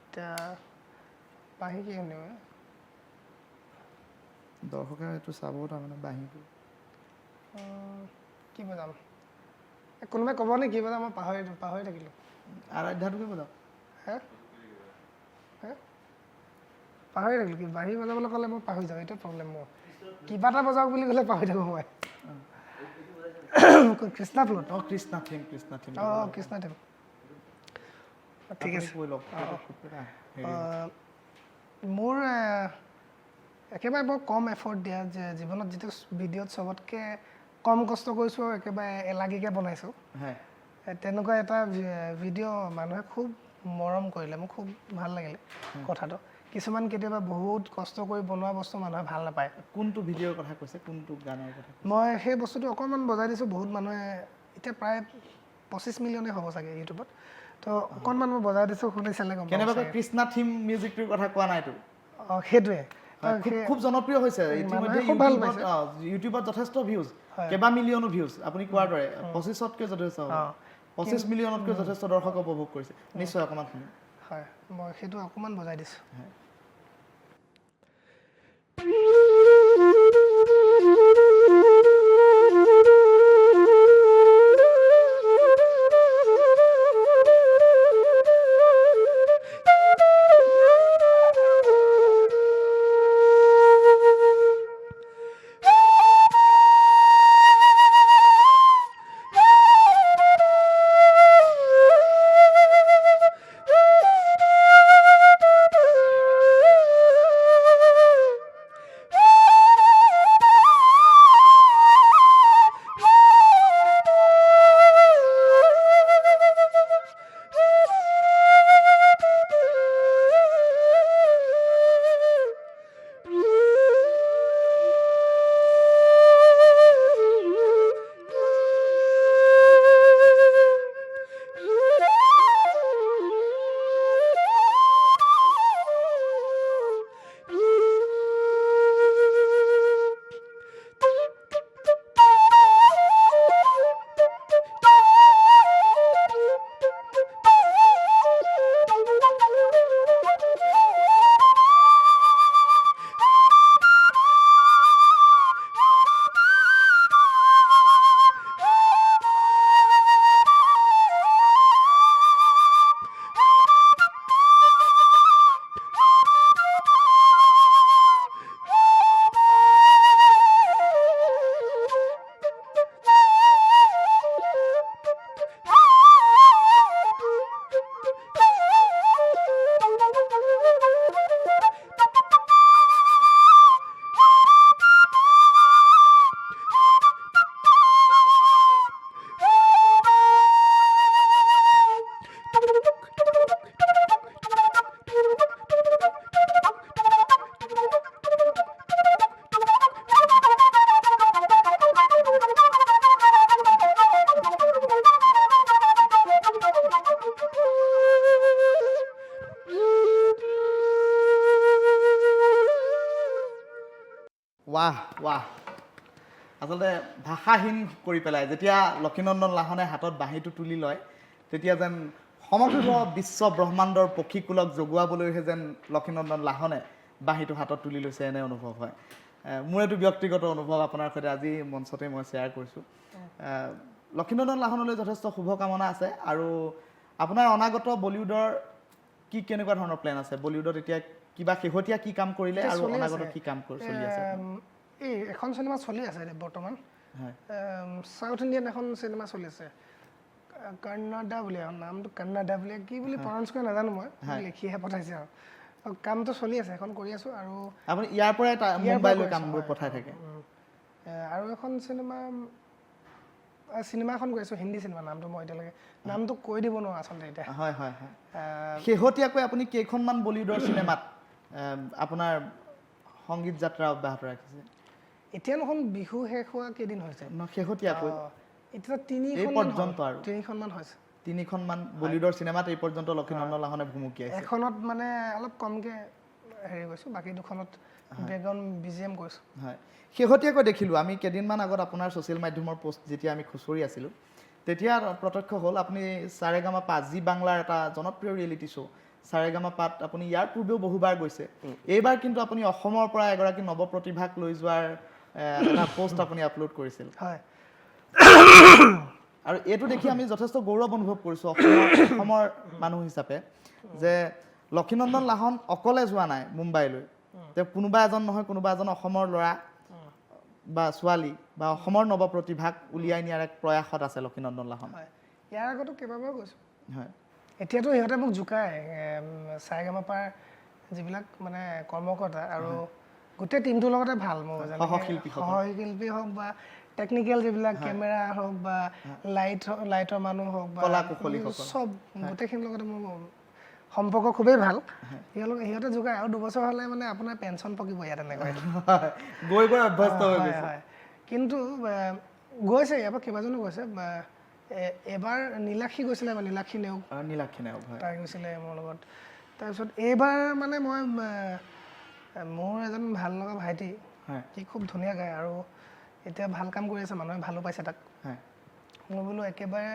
এতিয়া? বাঁহী কি শুনিব? দৰ্শকে এইটো চাব তাৰমানে বাঁহীটো কি বজাম? কোনোবাই ক'ব নে কি বজাম? মই পাহৰি থাকিলোঁ। আৰাধ্যাটোকে বজাওক। পাহৰি থাকিলোঁ। কি বাঁহী বজাবলৈ ক'লে মই পাহৰি যাওঁ, এইটোৱে প্ৰব্লেম মোৰ। কিবা এটা বজাওক বুলি ক'লে পাহৰি থাকোঁ মই। Krishna flute. Krishna theme. Krishna theme. ঠিক আছে। মোৰ একেবাৰে বৰ কম এফৰ্ট দিয়া, যে জীৱনত যিটো ভিডিঅ'ত চবতকৈ কম কষ্ট কৰিছোঁ আৰু একেবাৰে এলাগীকৈ বনাইছোঁ, তেনেকুৱা এটা ভিডিঅ' মানুহে খুব মৰম কৰিলে, মোৰ খুব ভাল লাগিলে কথাটো। কিছুমান কেতিয়াবা বহুত কষ্ট কৰি বনোৱা বস্তু মানুহে ভাল নাপায়। কোনটো ভিডিঅ'ৰ কথা কৈছে, কোনটো গানৰ কথা? মই সেই বস্তুটো অকণমান বজাই দিছোঁ, বহুত মানুহে এতিয়া প্ৰায় 25 মিলিয়নে হ'ব চাগে ইউটিউবত, তো অকণমান মই বজাই দিছোঁ, শুনি চালে গম পাব। কেনেবাকৈ কৃষ্ণা থিম মিউজিকটোৰ কথা কোৱা নাইতো? সেইটোৱে খুব জনপ্ৰিয় হৈছে ইতিমধ্যে ইউটিউবত, যথেষ্ট ভিউজ, কেইবা মিলিয়নো ভিউজ। আপুনি কোৱাৰ দৰে 25তকৈ যথেষ্ট, 25 মিলিয়নতকৈ যথেষ্ট দৰ্শক উপভোগ কৰিছে। নিশ্চয় অকণমান শুনিম। হয়, মই সেইটো অকণমান বজাই দিছোঁ। ৱাহ আচলতে ভাষাহীন কৰি পেলাই যেতিয়া লক্ষীনন্দন লাহনে হাতত বাঁহীটো তুলি লয় তেতিয়া যেন সমগ্ৰ বিশ্ব ব্ৰহ্মাণ্ডৰ পক্ষীকুলক জগোৱাবলৈহে যেন লক্ষীনন্দন লাহনে বাঁহীটো হাতত তুলি লৈছে এনে অনুভৱ হয় মোৰ এইটো ব্যক্তিগত অনুভৱ আপোনাৰ সৈতে আজি মঞ্চতে মই শ্বেয়াৰ কৰিছোঁ লক্ষীনন্দন লাহনলৈ যথেষ্ট শুভকামনা আছে আৰু আপোনাৰ অনাগত বলিউডৰ কি কেনেকুৱা ধৰণৰ প্লেন আছে বলিউডত এতিয়া কিবা শেহতীয়া কি কাম কৰিলে আৰু অনাগত কি কাম চলি আছে এই এখন চিনেমা চলি আছে বৰ্তমান সাউথ ইণ্ডিয়ান এখন চিনেমা চলি আছে কন্নডা বুলি নামটো কন্নডা বুলি কি বুলি প্ৰনাউন্স কৰি নাজানো মই লিখিহে পঠাইছে আৰু কামটো চলি আছে এখন কৰি আছো আৰু আপুনি ইয়াৰ পৰাই মুম্বাইলৈ কামবোৰ পঠাই থাকে আৰু এখন চিনেমা এখন কৰিছো হিন্দী চিনেমা নামটো মই এতিয়ালৈকে নামটো কৈ দিব নোৱাৰো আচলতে এতিয়া হয় হয় হয় শেহতীয়াকৈ আপুনি কেইখনমান বলিউডৰ চিনেমাত আপোনাৰ সংগীত যাত্ৰা অব্যাহত ৰাখিছে এতিয়া নহয় বিহু শেষ হোৱা কেইদিন হৈছে শেহতীয়াকৈ এতিয়া তিনিখনমান হৈছে তিনিখনমান বলিউডৰ চিনেমাত এই পৰ্যন্ত লক্ষীনন্দন লাহনে ভুমুকিয়াইছে এখনত মানে অলপ কমকে হেৰি কৰিছো বাকী দুখনত বেকগ্ৰাউণ্ড বিজিএম কৰিছো হয় শেহতীয়াকৈ দেখিলোঁ আমি কেইদিনমান আগত আপোনাৰ ছ'চিয়েল মাধ্যমৰ পোষ্ট যেতিয়া আমি খুচৰি আছিলোঁ তেতিয়া প্ৰত্যক্ষ হ'ল আপুনি সাৰেগামাপা জি বাংলাৰ এটা জনপ্ৰিয় ৰিয়েলিটি শ্ব' সাৰেগামাপাত আপুনি ইয়াৰ পূৰ্বেও বহুবাৰ গৈছে এইবাৰ কিন্তু আপুনি অসমৰ পৰা এগৰাকী নৱপ্ৰতিভাক লৈ যোৱাৰ এটা পোষ্ট আপুনি আপলোড কৰিছিল হয় আৰু এইটো দেখি আমি যথেষ্ট গৌৰৱ অনুভৱ কৰিছোঁ অসমৰ মানুহ হিচাপে যে লক্ষীনন্দন লাহন অকলে যোৱা নাই মুম্বাইলৈ তেওঁ কোনোবা এজন নহয় কোনোবা এজন অসমৰ ল'ৰা বা ছোৱালী বা অসমৰ নৱপ্ৰতিভাক উলিয়াই নিয়াৰ এক প্ৰয়াসত আছে লক্ষীনন্দন লাহন ইয়াৰ আগতো কেইবাবাৰ গৈছোঁ হয় এতিয়াতো সিহঁতে মোক জোকায় সাৰেগামাপাৰ যিবিলাক মানে কৰ্মকৰ্তা আৰু গোটেই টিমটোৰ লগতে ভাল মোৰ সহশিল্পী হওক বা টেকনিকেল যিবিলাক কেমেৰা হওক বা লাইটৰ মানুহ হওক বা কলা কুশলী চব গোটেইখিনিৰ লগতে মোৰ সম্পৰ্ক খুবেই ভাল সিহঁতে জোকায় আৰু 2 বছৰ হ'লে মানে আপোনাৰ পেঞ্চন পকিব ইয়াত এনেকৈ গৈ গৈ অভ্যস্ত হৈ গৈছে হয় কিন্তু গৈছে ইয়াৰ পৰা কেইবাজনো গৈছে এবাৰ নীলাক্ষী গৈছিলে নীলাক্ষী নেওগ তাই গৈছিলে মোৰ লগত তাৰপিছত এইবাৰ মানে মই মোৰ এজন ভাল লগা ভাইটি সি খুব ধুনীয়া গায় আৰু এতিয়া ভাল কাম কৰি আছে মানুহে ভালো পাইছে তাক মই বোলো একেবাৰে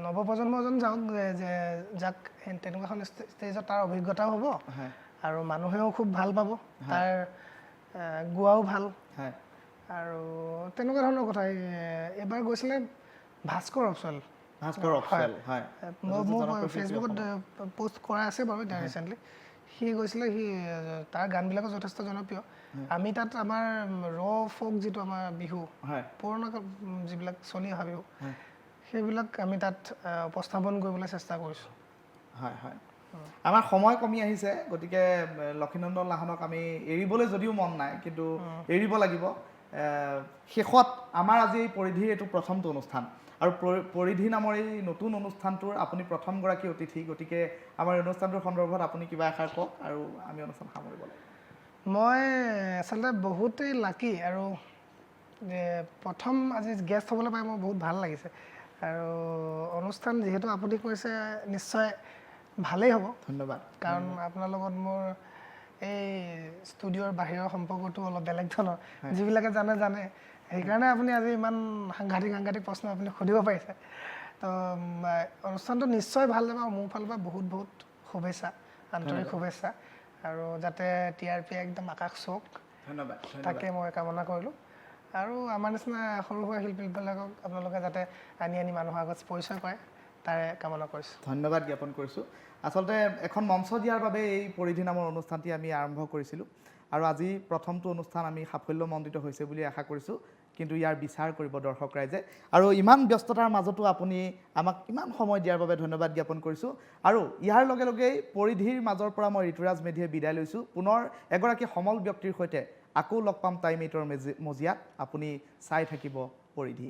নৱপ্ৰজন্ম এজন যাওক যে যাক তেনেকুৱা এখন ষ্টেজত তাৰ অভিজ্ঞতাও হ'ব আৰু মানুহেও খুব ভাল পাব তাৰ গোৱাও ভাল আৰু তেনেকুৱা ধৰণৰ কথা এবাৰ গৈছিলে ভাস্কৰ অপচল মোৰ ফেচবুকত পোষ্ট কৰা আছে বাৰু এতিয়া ৰিচেণ্টলি সি গৈছিলে সি তাৰ গানবিলাকো যথেষ্ট জনপ্ৰিয় আমি তাত আমাৰ ফ'ক যিটো আমাৰ বিহু পুৰণা যিবিলাক চলি অহা বিহু সেইবিলাক আমি তাত উপস্থাপন কৰিবলৈ চেষ্টা কৰিছোঁ হয় হয় আমাৰ সময় কমি আহিছে গতিকে লক্ষীনন্দন লাহনক আমি এৰিবলৈ যদিও মন নাই কিন্তু এৰিব লাগিব শেষত আমাৰ আজি এই পৰিধিৰ এইটো প্ৰথমটো অনুষ্ঠান আৰু পৰিধি নামৰ এই নতুন অনুষ্ঠানটোৰ আপুনি প্ৰথমগৰাকী অতিথি গতিকে আমাৰ অনুষ্ঠানটোৰ সন্দৰ্ভত আপুনি কিবা এষাৰ কওক আৰু আমি অনুষ্ঠান সামৰিব লাগিব মই আচলতে বহুতেই লাকি আৰু প্ৰথম আজি গেষ্ট হ'বলৈ পাই মোৰ বহুত ভাল লাগিছে আৰু অনুষ্ঠান যিহেতু আপুনি কৈছে নিশ্চয় ভালেই হ'ব ধন্যবাদ কাৰণ আপোনাৰ লগত মোৰ এই ষ্টুডিঅ'ৰ বাহিৰৰ সম্পৰ্কটো অলপ বেলেগ ধৰণৰ যিবিলাকে জানে সেইকাৰণে আপুনি আজি ইমান সাংঘাতিক প্ৰশ্ন আপুনি সুধিব পাৰিছে তো অনুষ্ঠানটো নিশ্চয় ভাল যাব মোৰ ফালৰ পৰা বহুত বহুত শুভেচ্ছা আন্তৰিক শুভেচ্ছা আৰু যাতে TRP একদম আকাশ চোক ধন্যবাদ তাকে মই কামনা কৰিলোঁ আৰু আমাৰ নিচিনা সৰু সুৰা শিল্পীবিলাকক আপোনালোকে যাতে আনি মানুহৰ আগত পৰিচয় কৰে তাৰে কামনা কৰিছোঁ ধন্যবাদ জ্ঞাপন কৰিছোঁ আচলতে এখন মঞ্চ দিয়াৰ বাবে এই পৰিধি নামৰ অনুষ্ঠানটি আমি আৰম্ভ কৰিছিলোঁ আৰু আজি প্ৰথমটো অনুষ্ঠান আমি সাফল্যমণ্ডিত হৈছে বুলি আশা কৰিছোঁ কিন্তু ইয়াৰ বিচাৰ কৰিব দৰ্শক ৰাইজে আৰু ইমান ব্যস্ততাৰ মাজতো আপুনি আমাক ইমান সময় দিয়াৰ বাবে ধন্যবাদ জ্ঞাপন কৰিছোঁ আৰু ইয়াৰ লগে লগেই পৰিধিৰ মাজৰ পৰা মই ঋতুৰাজ মেধিয়ে বিদায় লৈছোঁ পুনৰ এগৰাকী সমল ব্যক্তিৰ সৈতে আকৌ লগ পাম টাইম 8ৰ মজিয়াত আপুনি চাই থাকিব পৰিধি